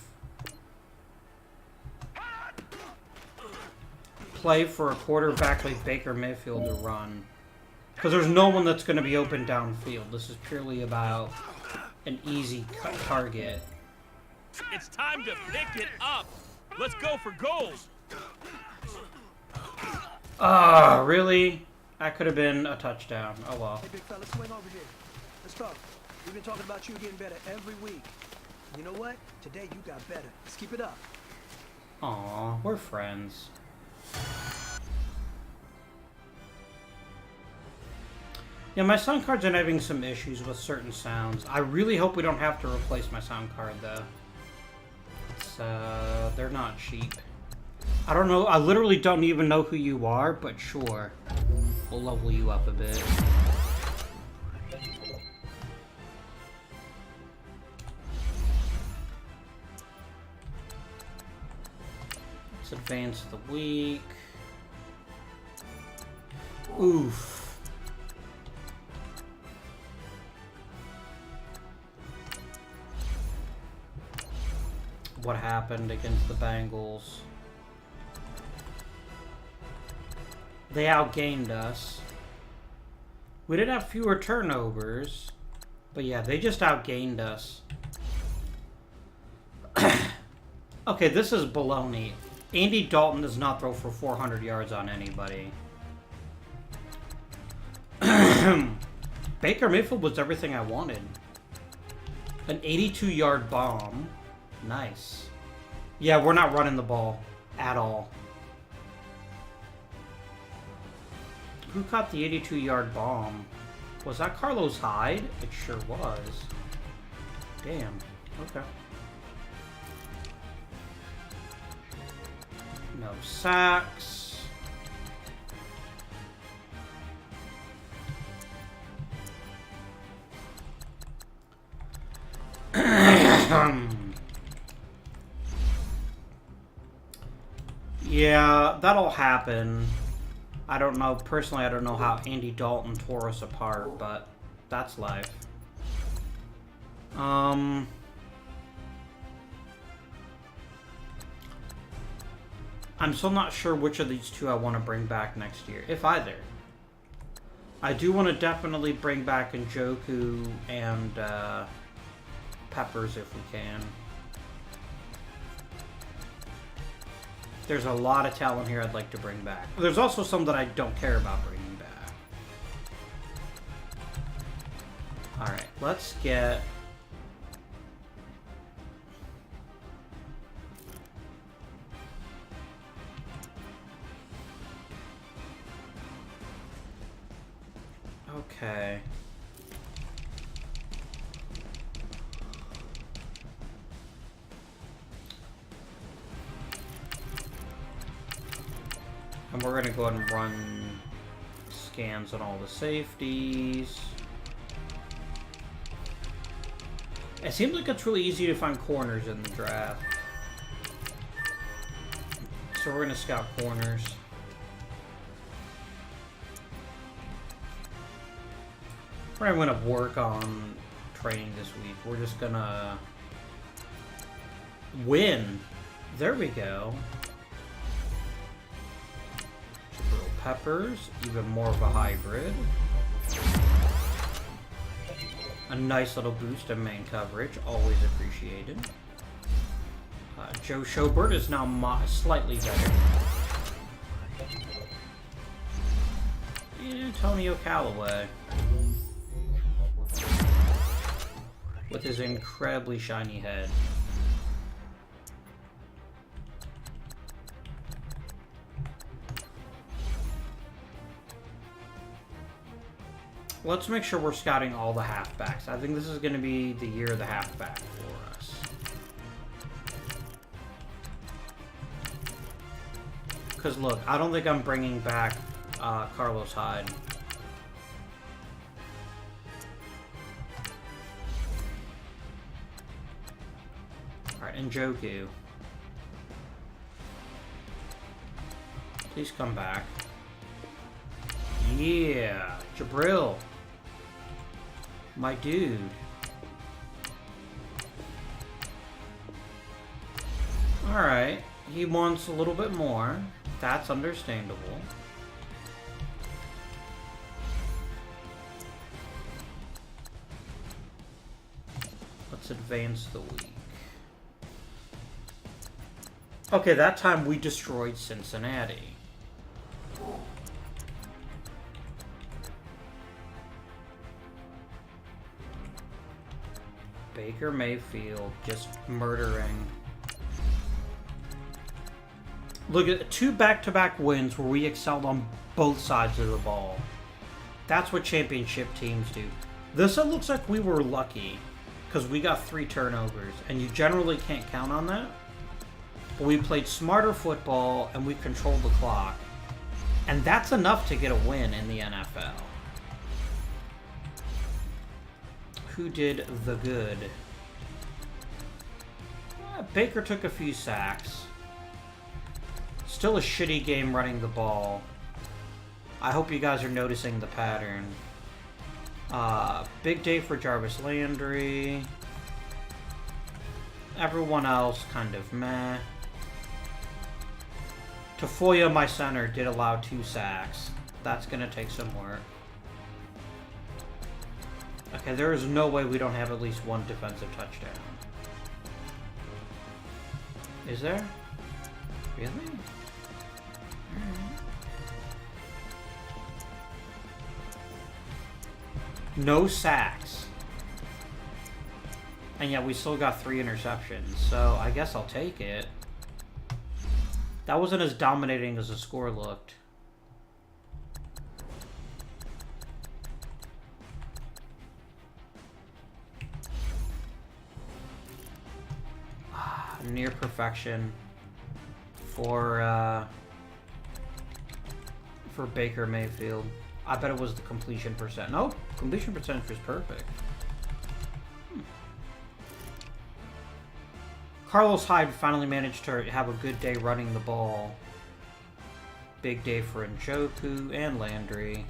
play for a quarterback like Baker Mayfield to run. Because there's no one that's going to be open downfield. This is purely about an easy cut target. It's time to pick it up. Let's go for gold. Ah, really? That could have been a touchdown. Oh well. Hey, big fella, swing over here. Let's go. We've been talking about you getting better every week. You know what? Today you got better. Let's keep it up. Aw, we're friends. Yeah, my sound cards are having some issues with certain sounds. I really hope we don't have to replace my sound card, though. It's, they're not cheap. I don't know, I literally don't even know who you are, but sure. We'll level you up a bit. Let's advance the week. Oof. What happened against the Bengals? They outgained us. We did have fewer turnovers, but yeah, they just outgained us. Okay, this is baloney. Andy Dalton does not throw for 400 yards on anybody. Baker Mayfield was everything I wanted. An 82-yard bomb. Nice. Yeah, we're not running the ball at all. Who caught the 82-yard bomb? Was that Carlos Hyde? It sure was. Damn. Okay. No sacks. Yeah, that'll happen. I don't know. Personally, I don't know how Andy Dalton tore us apart, but that's life. I'm still not sure which of these two I want to bring back next year, if either. I do want to definitely bring back Njoku and Peppers if we can. There's a lot of talent here I'd like to bring back. There's also some that I don't care about bringing back. Alright, let's get... Okay. And we're gonna go ahead and run scans on all the safeties. It seems like it's really easy to find corners in the draft. So we're gonna scout corners. We're not gonna work on training this week. We're just gonna win. There we go. Peppers, even more of a hybrid. A nice little boost in main coverage, always appreciated. Joe Schobert is now slightly better. Antonio Callaway. With his incredibly shiny head. Let's make sure we're scouting all the halfbacks. I think this is going to be the year of the halfback for us. Because look, I don't think I'm bringing back Carlos Hyde. Alright, Njoku. Please come back. Yeah, Jabril. My dude. Alright, he wants a little bit more. That's understandable. Let's advance the week. Okay, that time we destroyed Cincinnati. Baker Mayfield just murdering. Look at 2 back-to-back wins where we excelled on both sides of the ball. That's what championship teams do. This one looks like we were lucky because we got 3 turnovers, and you generally can't count on that. But we played smarter football and we controlled the clock, and that's enough to get a win in the NFL. Who did the good? Baker took a few sacks. Still a shitty game running the ball. I hope you guys are noticing the pattern. Big day for Jarvis Landry. Everyone else kind of meh. Tafoya, my center, did allow 2 sacks. That's gonna take some work. Okay, there is no way we don't have at least 1 defensive touchdown. Is there? Really? Alright. No sacks. And yet we still got 3 interceptions, so I guess I'll take it. That wasn't as dominating as the score looked. Near perfection for Baker Mayfield. I bet it was the completion percent. No, completion percentage was perfect. Carlos Hyde finally managed to have a good day running the ball. Big day for Njoku and Landry.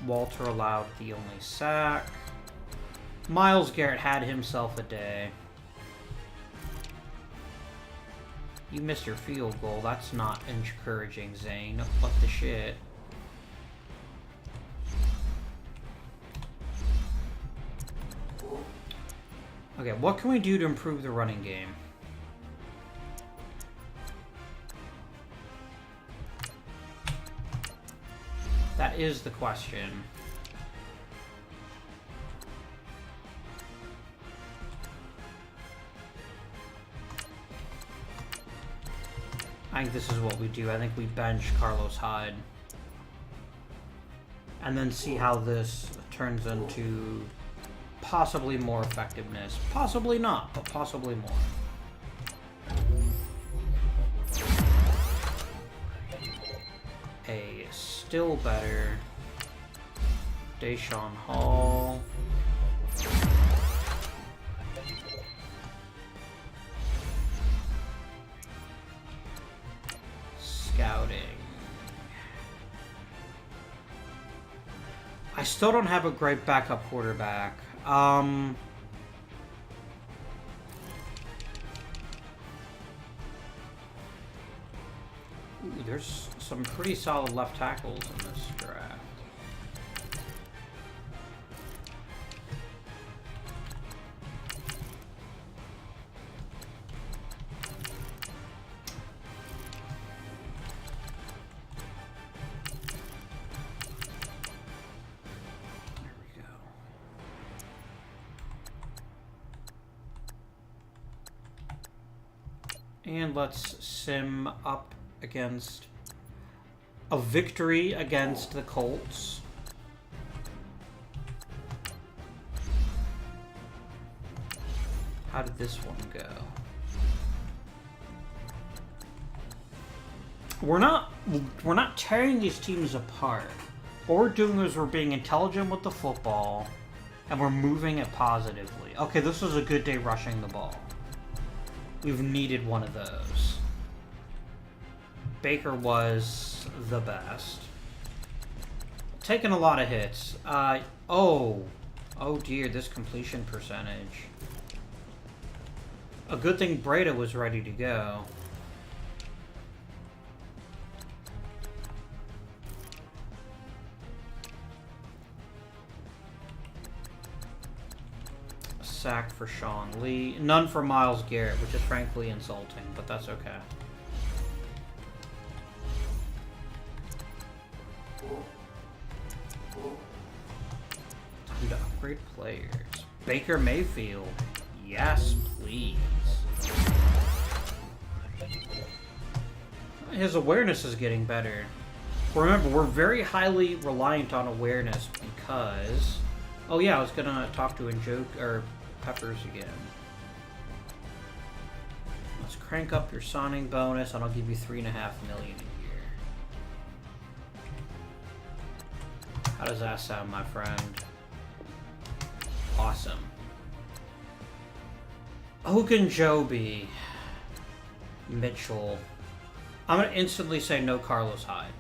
Walter allowed the only sack. Myles Garrett had himself a day. You missed your field goal. That's not encouraging, Zane. What the shit? Okay, what can we do to improve the running game? That is the question. I think this is what we do. I think we bench Carlos Hyde. And then see how this turns into possibly more effectiveness. Possibly not, but possibly more. A still better Deshaun Hall. Scouting. I still don't have a great backup quarterback. Ooh, there's some pretty solid left tackles in this draft. There we go. And let's sim up against a victory against the Colts. How did this one go? We're not tearing these teams apart. What we're doing is we're being intelligent with the football and we're moving it positively. Okay, this was a good day rushing the ball. We've needed one of those. Baker was the best. Taking a lot of hits. Oh dear, this completion percentage. A good thing Breda was ready to go. A sack for Sean Lee. None for Myles Garrett, which is frankly insulting, but that's okay. Time to upgrade players. Baker Mayfield. Yes, please. His awareness is getting better. Remember, we're very highly reliant on awareness because... Oh yeah, I was gonna talk to Peppers again. Let's crank up your signing bonus and I'll give you $3.5 million a year. How does that sound, my friend? Awesome. Ogunjobi. Mitchell. I'm going to instantly say no Carlos Hyde.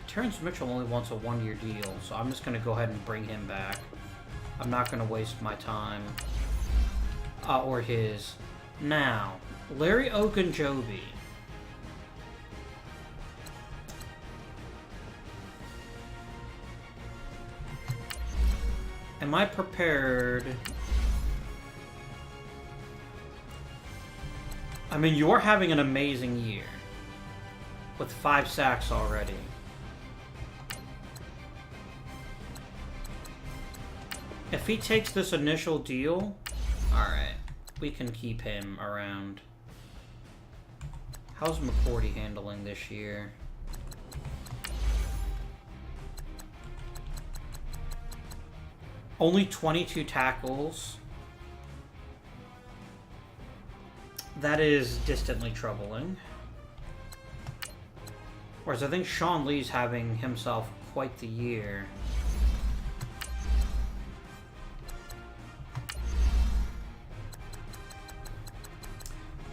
Terrence Mitchell only wants a one-year deal, so I'm just going to go ahead and bring him back. I'm not going to waste my time. Or his. Now, Larry Ogunjobi. Am I prepared? I mean, you're having an amazing year. With 5 sacks already. If he takes this initial deal, alright. We can keep him around. How's McCourty handling this year? Only 22 tackles. That is distantly troubling. Whereas I think Sean Lee's having himself quite the year.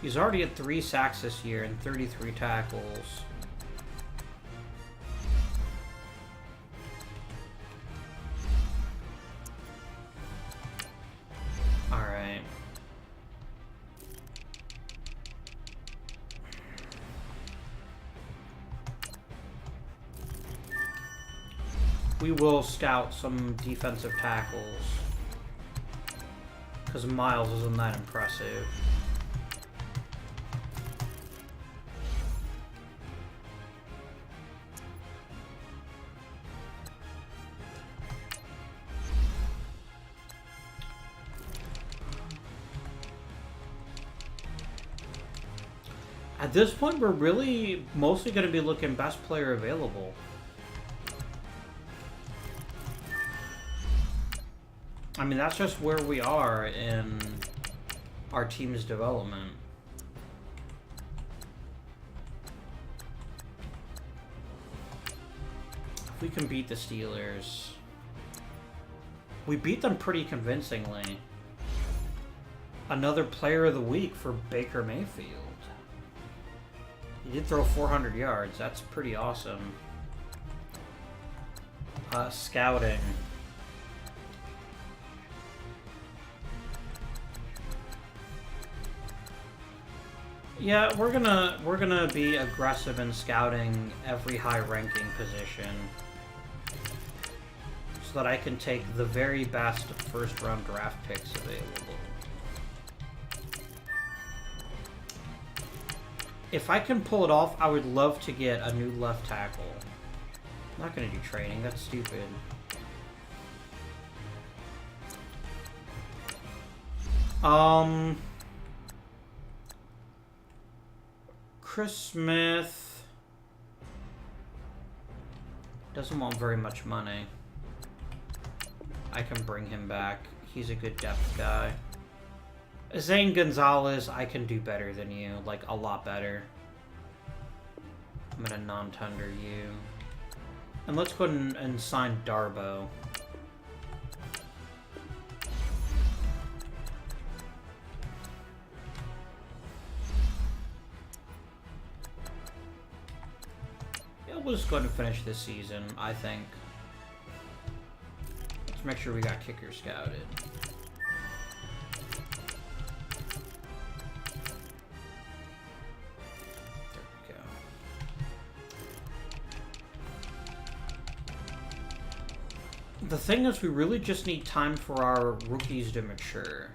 He's already at 3 sacks this year and 33 tackles. Alright. We will scout some defensive tackles, because Miles isn't that impressive. At this point, we're really mostly going to be looking best player available. I mean, that's just where we are in our team's development. If we can beat the Steelers. We beat them pretty convincingly. Another player of the week for Baker Mayfield. He did throw 400 yards. That's pretty awesome. Scouting. Yeah, we're gonna be aggressive in scouting every high-ranking position, so that I can take the very best first-round draft picks available. If I can pull it off, I would love to get a new left tackle. I'm not gonna do training. That's stupid. Chris Smith doesn't want very much money. I can bring him back. He's a good depth guy. Zane Gonzalez, I can do better than you. Like, a lot better. I'm gonna non-tender you. And let's go ahead and sign Darbo. We'll just go ahead and finish this season, I think. Let's make sure we got kicker scouted. There we go. The thing is, we really just need time for our rookies to mature.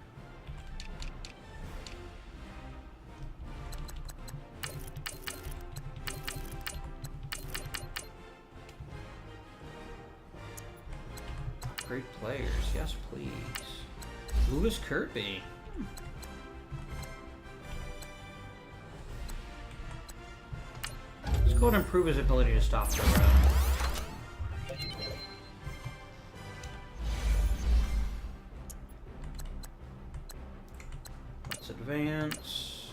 Great players, yes please. Louis Kirby. Let's go and improve his ability to stop the run. Let's advance.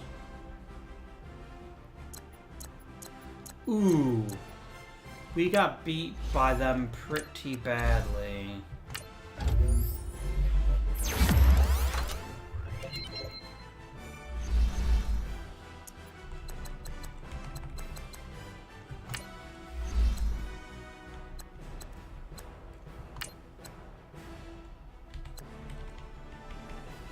Ooh. We got beat by them pretty badly.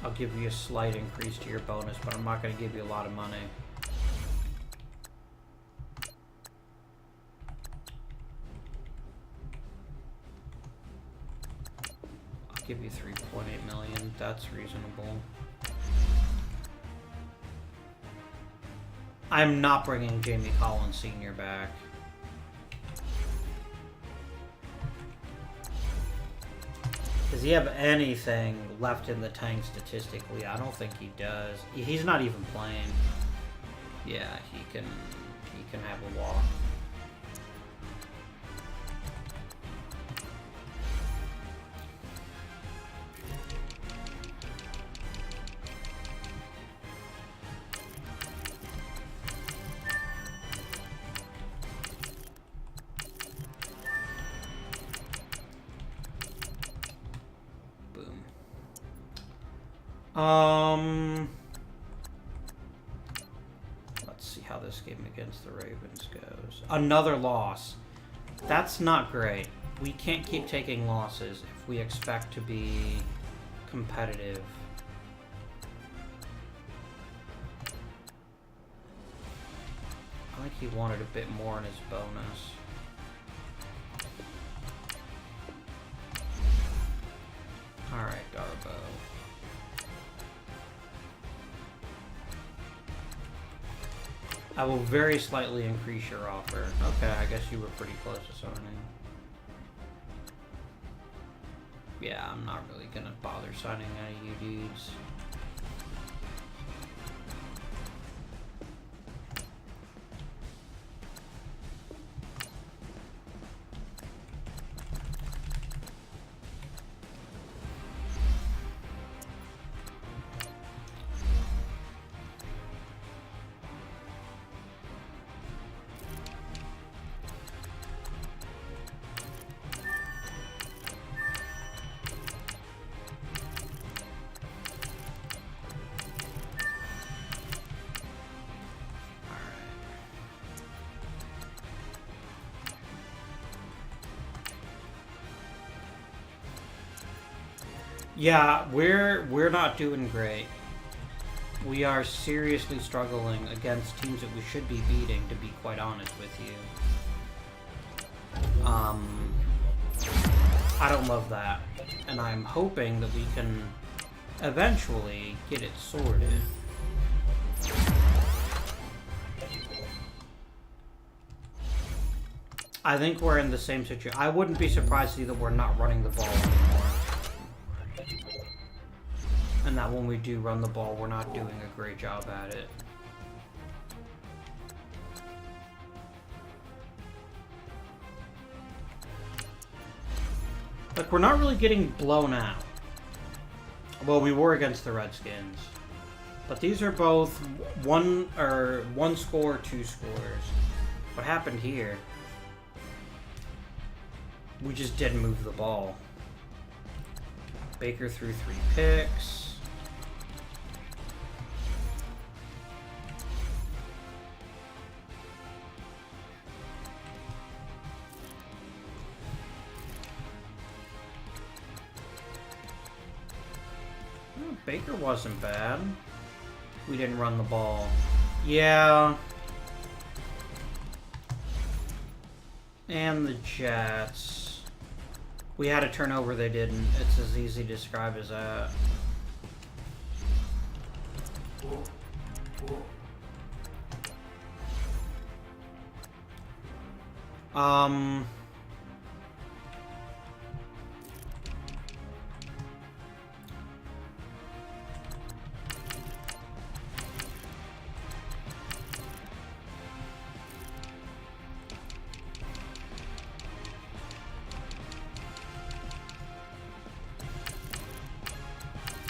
I'll give you a slight increase to your bonus, but I'm not going to give you a lot of money. I'll give you 3.8 million. That's reasonable. I'm not bringing Jamie Collins Sr. back. Does he have anything left in the tank statistically? I don't think he does. He's not even playing. Yeah, he can have a walk. Let's see how this game against the Ravens goes. Another loss. That's not great. We can't keep taking losses if we expect to be competitive. I think he wanted a bit more in his bonus. Alright, Darbo. I will very slightly increase your offer. Okay, I guess you were pretty close to signing. Yeah, I'm not really gonna bother signing any of you dudes. Yeah, we're not doing great. We are seriously struggling against teams that we should be beating, to be quite honest with you. I don't love that. And I'm hoping that we can eventually get it sorted. I think we're in the same situation. I wouldn't be surprised to see that we're not running the ball anymore. And that when we do run the ball, we're not doing a great job at it. Like, we're not really getting blown out. Well, we were against the Redskins. But these are both one score, 2 scores. What happened here? We just didn't move the ball. Baker threw 3 picks. Baker wasn't bad. We didn't run the ball. Yeah. And the Jets. We had a turnover, they didn't. It's as easy to describe as that.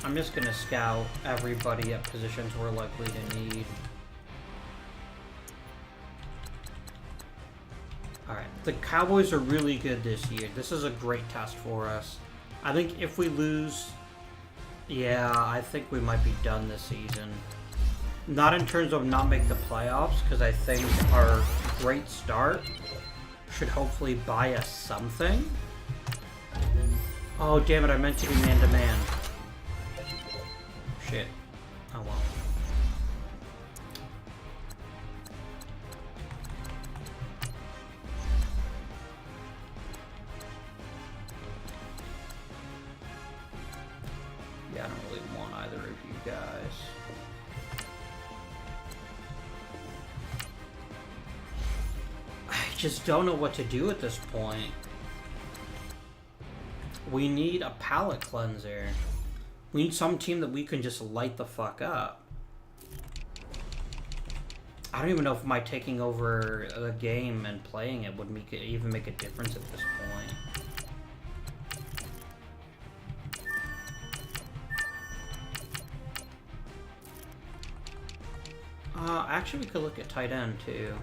I'm just gonna scout everybody at positions we're likely to need. Alright, the Cowboys are really good this year. This is a great test for us. I think if we lose, yeah, I think we might be done this season. Not in terms of not make the playoffs, because I think our great start should hopefully buy us something. Oh, damn it, I meant to do man-to-man. Shit. Oh well. Yeah, I don't really want either of you guys. I just don't know what to do at this point. We need a palate cleanser. We need some team that we can just light the fuck up. I don't even know if my taking over the game and playing it would even make a difference at this point. Actually, we could look at tight end too.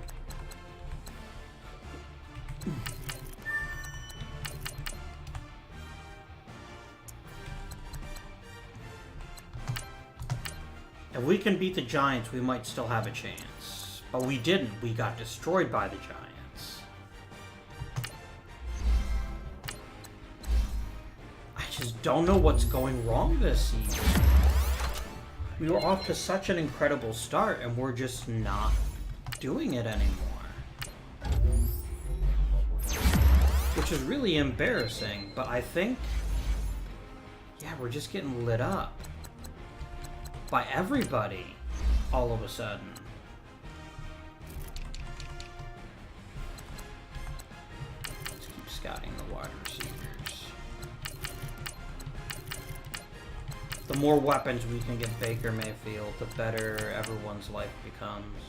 If we can beat the Giants, we might still have a chance. But we didn't. We got destroyed by the Giants. I just don't know what's going wrong this season. We were off to such an incredible start, and we're just not doing it anymore. Which is really embarrassing, but I think... yeah, we're just getting lit up. By everybody, all of a sudden. Let's keep scouting the wide receivers. The more weapons we can get Baker Mayfield, the better everyone's life becomes.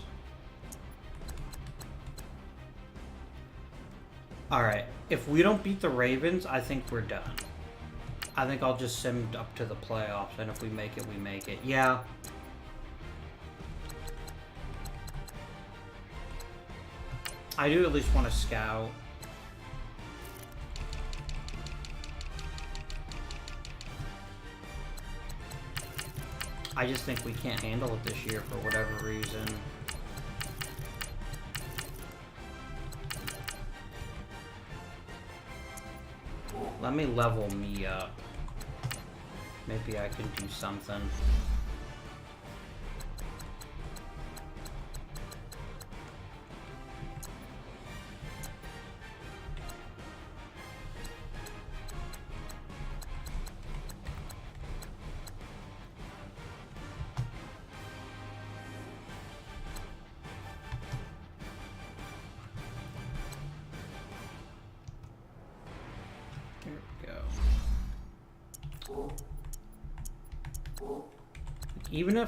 Alright, if we don't beat the Ravens, I think we're done. I think I'll just sim up to the playoffs, and if we make it, we make it. Yeah. I do at least want to scout. I just think we can't handle it this year for whatever reason. Let me level me up. Maybe I can do something.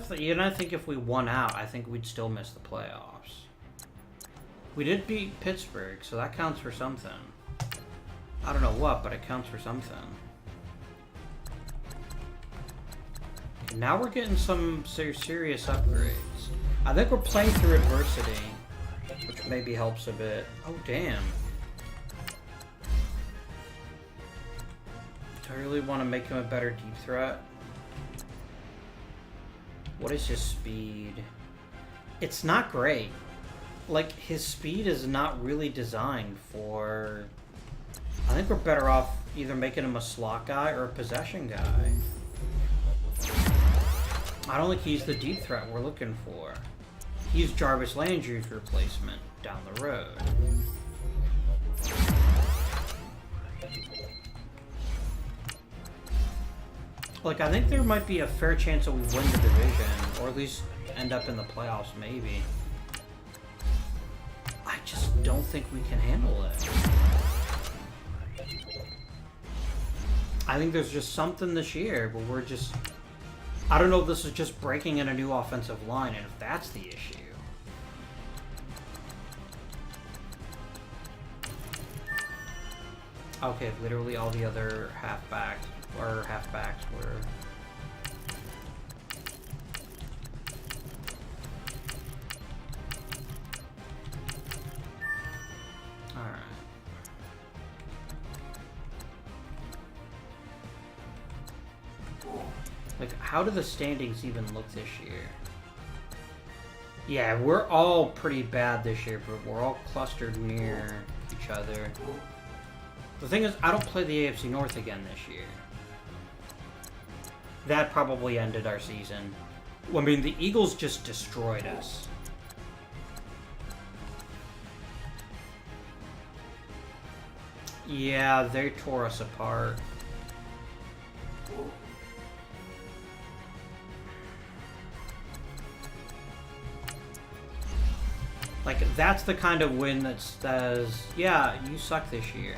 Even I think if we won out, I think we'd still miss the playoffs. We did beat Pittsburgh, so that counts for something. I don't know what, but it counts for something. Now we're getting some serious upgrades. I think we're playing through adversity, which maybe helps a bit. Oh, damn. Do I really want to make him a better deep threat? What is his speed? It's not great. Like, his speed is not really designed for... I think we're better off either making him a slot guy or a possession guy. I don't think he's the deep threat we're looking for. He's Jarvis Landry's replacement down the road. Like, I think there might be a fair chance that we win the division, or at least end up in the playoffs, maybe. I just don't think we can handle it. I think there's just something this year where we're just... I don't know if this is just breaking in a new offensive line, and if that's the issue. Okay, literally all the other halfbacks were... Alright. Like, how do the standings even look this year? Yeah, we're all pretty bad this year, but we're all clustered near each other. The thing is, I don't play the AFC North again this year. That probably ended our season. I mean, the Eagles just destroyed us. Yeah, they tore us apart. Like, that's the kind of win that says, yeah, you suck this year.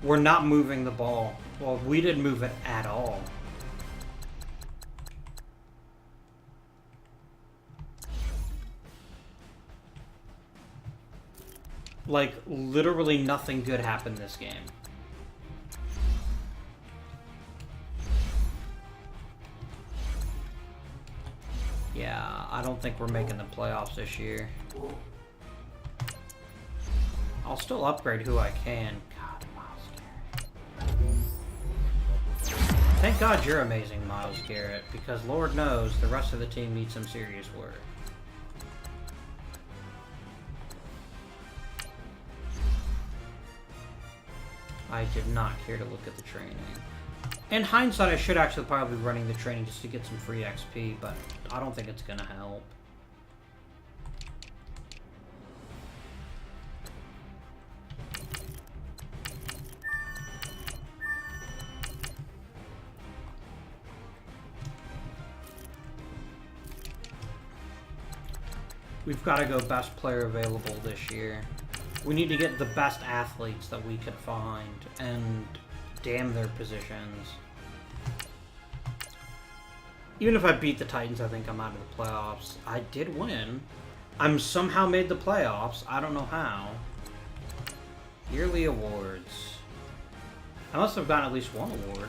We're not moving the ball. Well, we didn't move it at all. Like, literally nothing good happened this game. Yeah, I don't think we're making the playoffs this year. I'll still upgrade who I can. God, Miles Garrett. Thank God you're amazing, Myles Garrett, because Lord knows the rest of the team needs some serious work. I did not care to look at the training. In hindsight, I should actually probably be running the training just to get some free XP, but I don't think it's gonna help. We've got to go best player available this year. We need to get the best athletes that we could find and damn their positions. Even if I beat the Titans, I think I'm out of the playoffs. I did win. I'm somehow made the playoffs. I don't know how. Yearly awards. I must have gotten at least one award.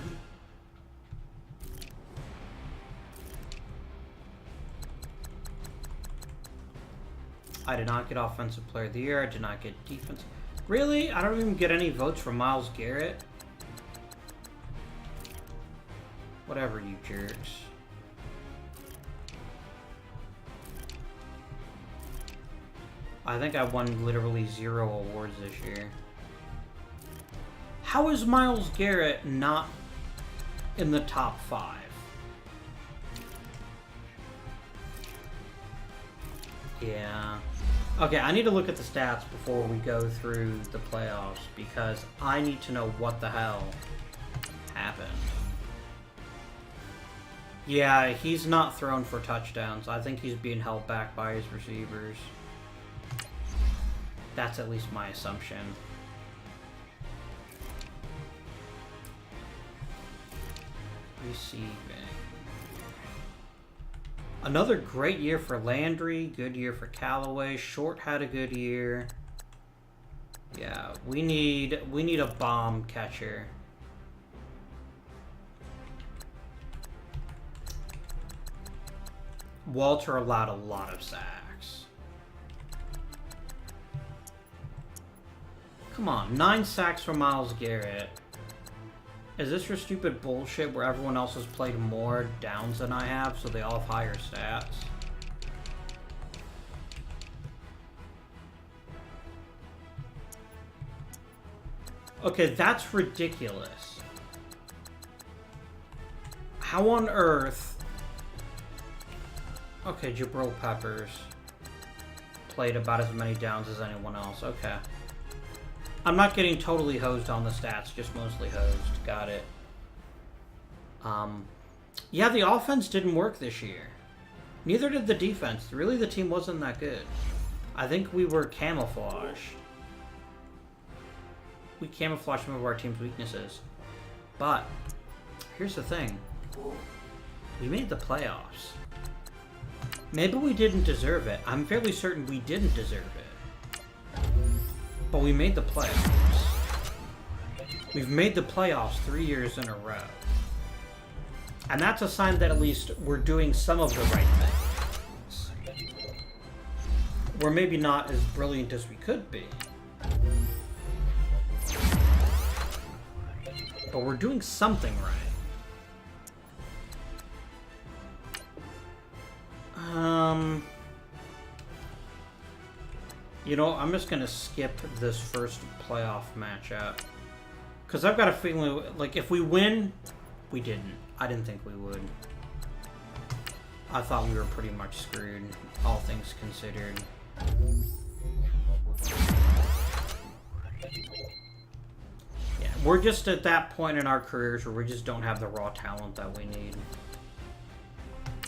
I did not get Offensive Player of the Year. I did not get Defense. Really? I don't even get any votes for Myles Garrett? Whatever, you jerks. I think I won literally 0 awards this year. How is Myles Garrett not in the top 5? Yeah. Okay, I need to look at the stats before we go through the playoffs because I need to know what the hell happened. Yeah, he's not thrown for touchdowns. I think he's being held back by his receivers. That's at least my assumption. Receiving. Another great year for Landry, good year for Callaway. Short had a good year. Yeah, we need a bomb catcher. Walter allowed a lot of sacks. Come on, 9 sacks for Myles Garrett. Is this your stupid bullshit where everyone else has played more downs than I have, so they all have higher stats? Okay, that's ridiculous. How on earth... Okay, Jabril Peppers played about as many downs as anyone else. Okay. I'm not getting totally hosed on the stats, just mostly hosed. Got it. Yeah, the offense didn't work this year. Neither did the defense. Really, the team wasn't that good. I think we were camouflaged. We camouflaged some of our team's weaknesses. But, here's the thing. We made the playoffs. Maybe we didn't deserve it. I'm fairly certain we didn't deserve it. But we made the playoffs. We've made the playoffs 3 years in a row. And that's a sign that at least we're doing some of the right things. We're maybe not as brilliant as we could be. But we're doing something right. You know, I'm just gonna skip this first playoff matchup. Because I've got a feeling, like, if we win, we didn't. I didn't think we would. I thought we were pretty much screwed, all things considered. Yeah, we're just at that point in our careers where we just don't have the raw talent that we need.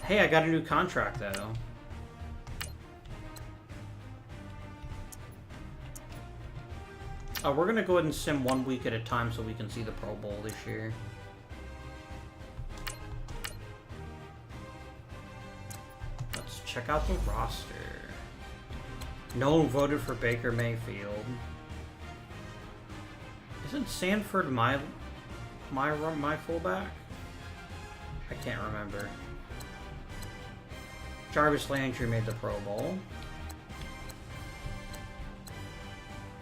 Hey, I got a new contract, though. We're going to go ahead and sim 1 week at a time so we can see the Pro Bowl this year. Let's check out the roster. No one voted for Baker Mayfield. Isn't Sanford my fullback? I can't remember. Jarvis Landry made the Pro Bowl.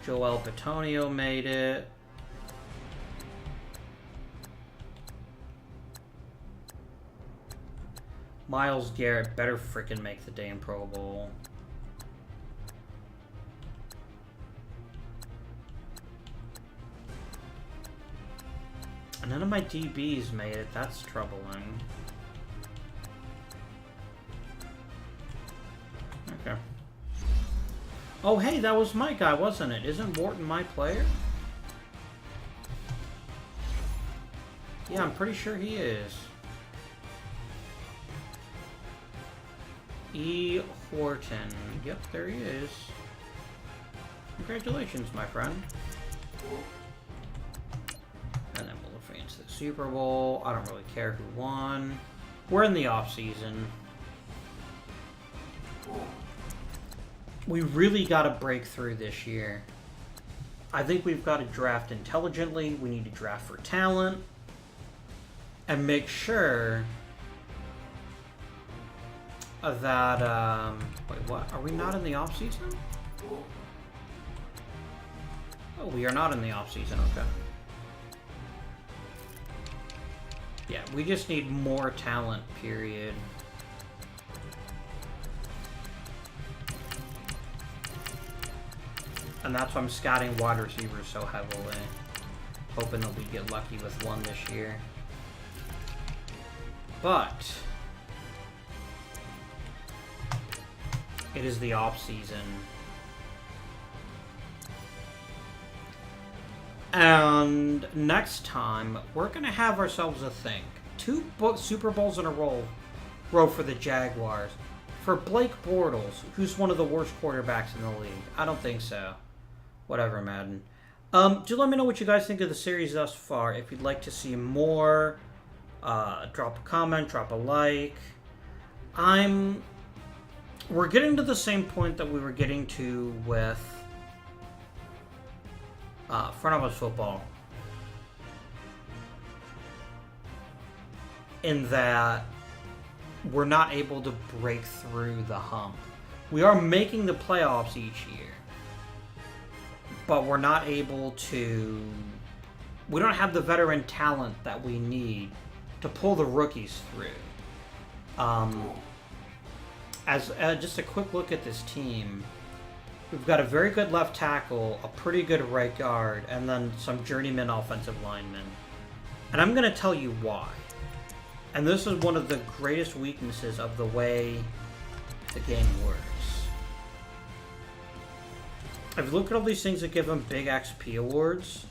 Joel Bitonio made it. Myles Garrett better frickin' make the damn Pro Bowl. None of my DBs made it. That's troubling. Okay. Oh, hey, that was my guy, wasn't it? Isn't Wharton my player? Yeah, I'm pretty sure he is. E. Horton. Yep, there he is. Congratulations, my friend. And then we'll advance to the Super Bowl. I don't really care who won. We're in the off-season. We really got to break through this year. I think we've got to draft intelligently. We need to draft for talent. And make sure that, wait, what? Are we not in the off-season? Oh, we are not in the off-season, okay. Yeah, we just need more talent, period. And that's why I'm scouting wide receivers so heavily. Hoping that we get lucky with one this year. But it is the off season. And next time, we're going to have ourselves a thing. 2 Super Bowls in a row for the Jaguars. For Blake Bortles, who's one of the worst quarterbacks in the league. I don't think so. Whatever, Madden. Do let me know what you guys think of the series thus far. If you'd like to see more, drop a comment, drop a like. We're getting to the same point that we were getting to with front office football. In that we're not able to break through the hump. We are making the playoffs each year. But we're not able to... We don't have the veteran talent that we need to pull the rookies through. As just a quick look at this team, we've got a very good left tackle, a pretty good right guard, and then some journeyman offensive linemen. And I'm going to tell you why. And this is one of the greatest weaknesses of the way the game works. If you look at all these things that give them big XP awards,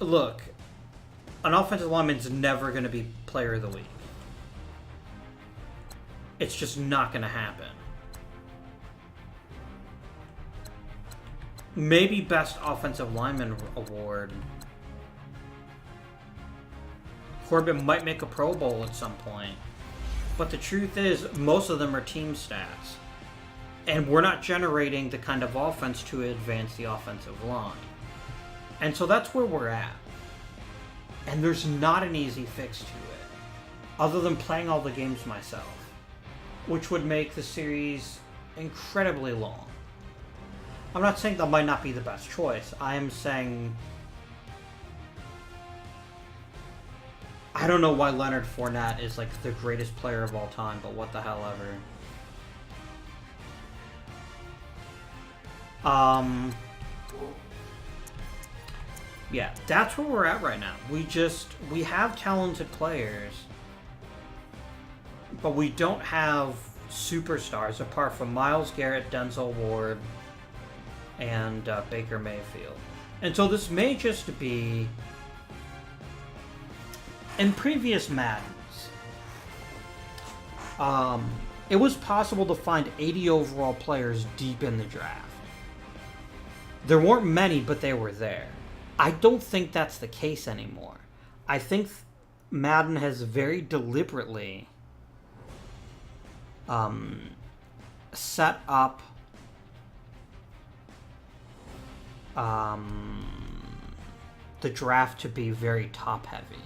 look, an offensive lineman's never going to be player of the week. It's just not going to happen. Maybe best offensive lineman award. Corbin might make a Pro Bowl at some point. But the truth is, most of them are team stats. And we're not generating the kind of offense to advance the offensive line. And so that's where we're at. And there's not an easy fix to it. Other than playing all the games myself. Which would make the series incredibly long. I'm not saying that might not be the best choice. I am saying... I don't know why Leonard Fournette is like the greatest player of all time, but what the hell ever. Yeah, that's where we're at right now. We have talented players, but we don't have superstars apart from Myles Garrett, Denzel Ward, and Baker Mayfield. And so this may just be... In previous Maddens, it was possible to find 80 overall players deep in the draft. There weren't many, but they were there. I don't think that's the case anymore. I think Madden has very deliberately set up the draft to be very top-heavy.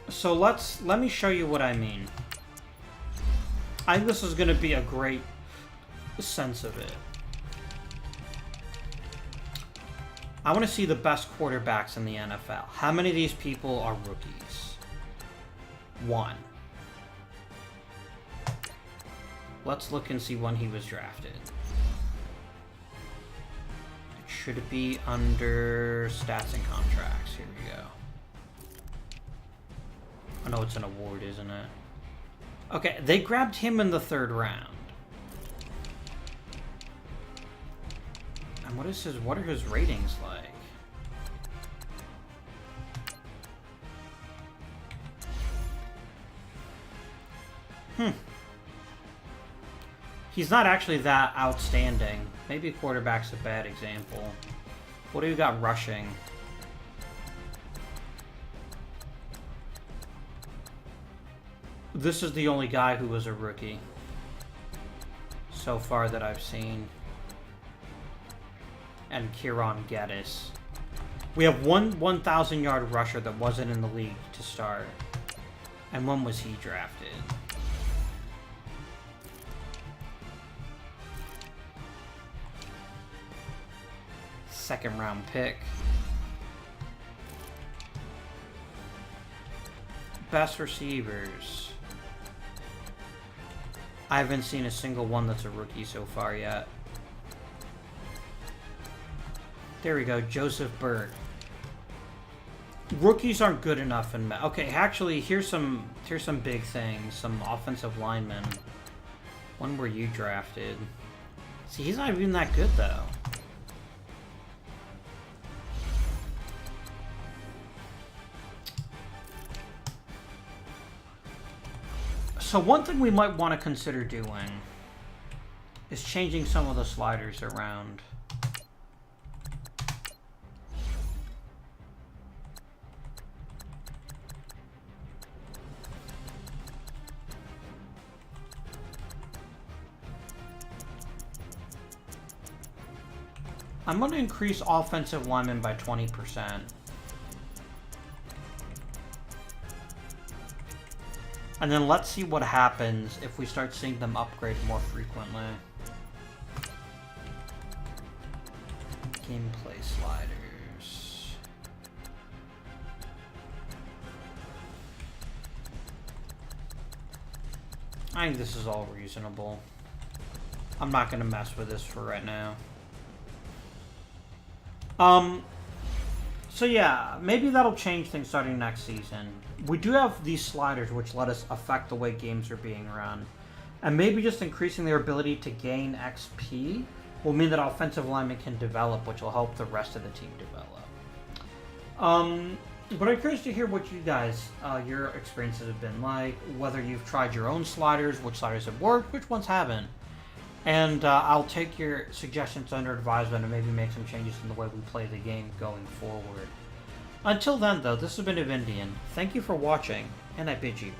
So let me show you what I mean. I think this is going to be a great sense of it. I want to see the best quarterbacks in the NFL. How many of these people are rookies? 1. Let's look and see when he was drafted. Should it be under stats and contracts? Here we go. I know it's an award, isn't it? Okay, they grabbed him in the 3rd round. And what are his ratings like? He's not actually that outstanding. Maybe quarterback's a bad example. What do you got rushing? This is the only guy who was a rookie so far that I've seen. And Kieran Geddes. We have one 1,000-yard rusher that wasn't in the league to start. And when was he drafted? Second-round pick. Best receivers. I haven't seen a single one that's a rookie so far yet. There we go, Joseph Burt. Rookies aren't good enough in okay, actually, here's some big things. Some offensive linemen. When were you drafted? See, he's not even that good though. So one thing we might want to consider doing is changing some of the sliders around. I'm going to increase offensive linemen by 20%. And then let's see what happens if we start seeing them upgrade more frequently. Gameplay sliders. I think this is all reasonable. I'm not going to mess with this for right now. So yeah, maybe that'll change things starting next season. We do have these sliders which let us affect the way games are being run. And maybe just increasing their ability to gain XP will mean that offensive linemen can develop, which will help the rest of the team develop. But I'm curious to hear what you guys, your experiences have been like, whether you've tried your own sliders, which sliders have worked, which ones haven't. And I'll take your suggestions under advisement and maybe make some changes in the way we play the game going forward. Until then, though, this has been Avindian. Thank you for watching, and I bid you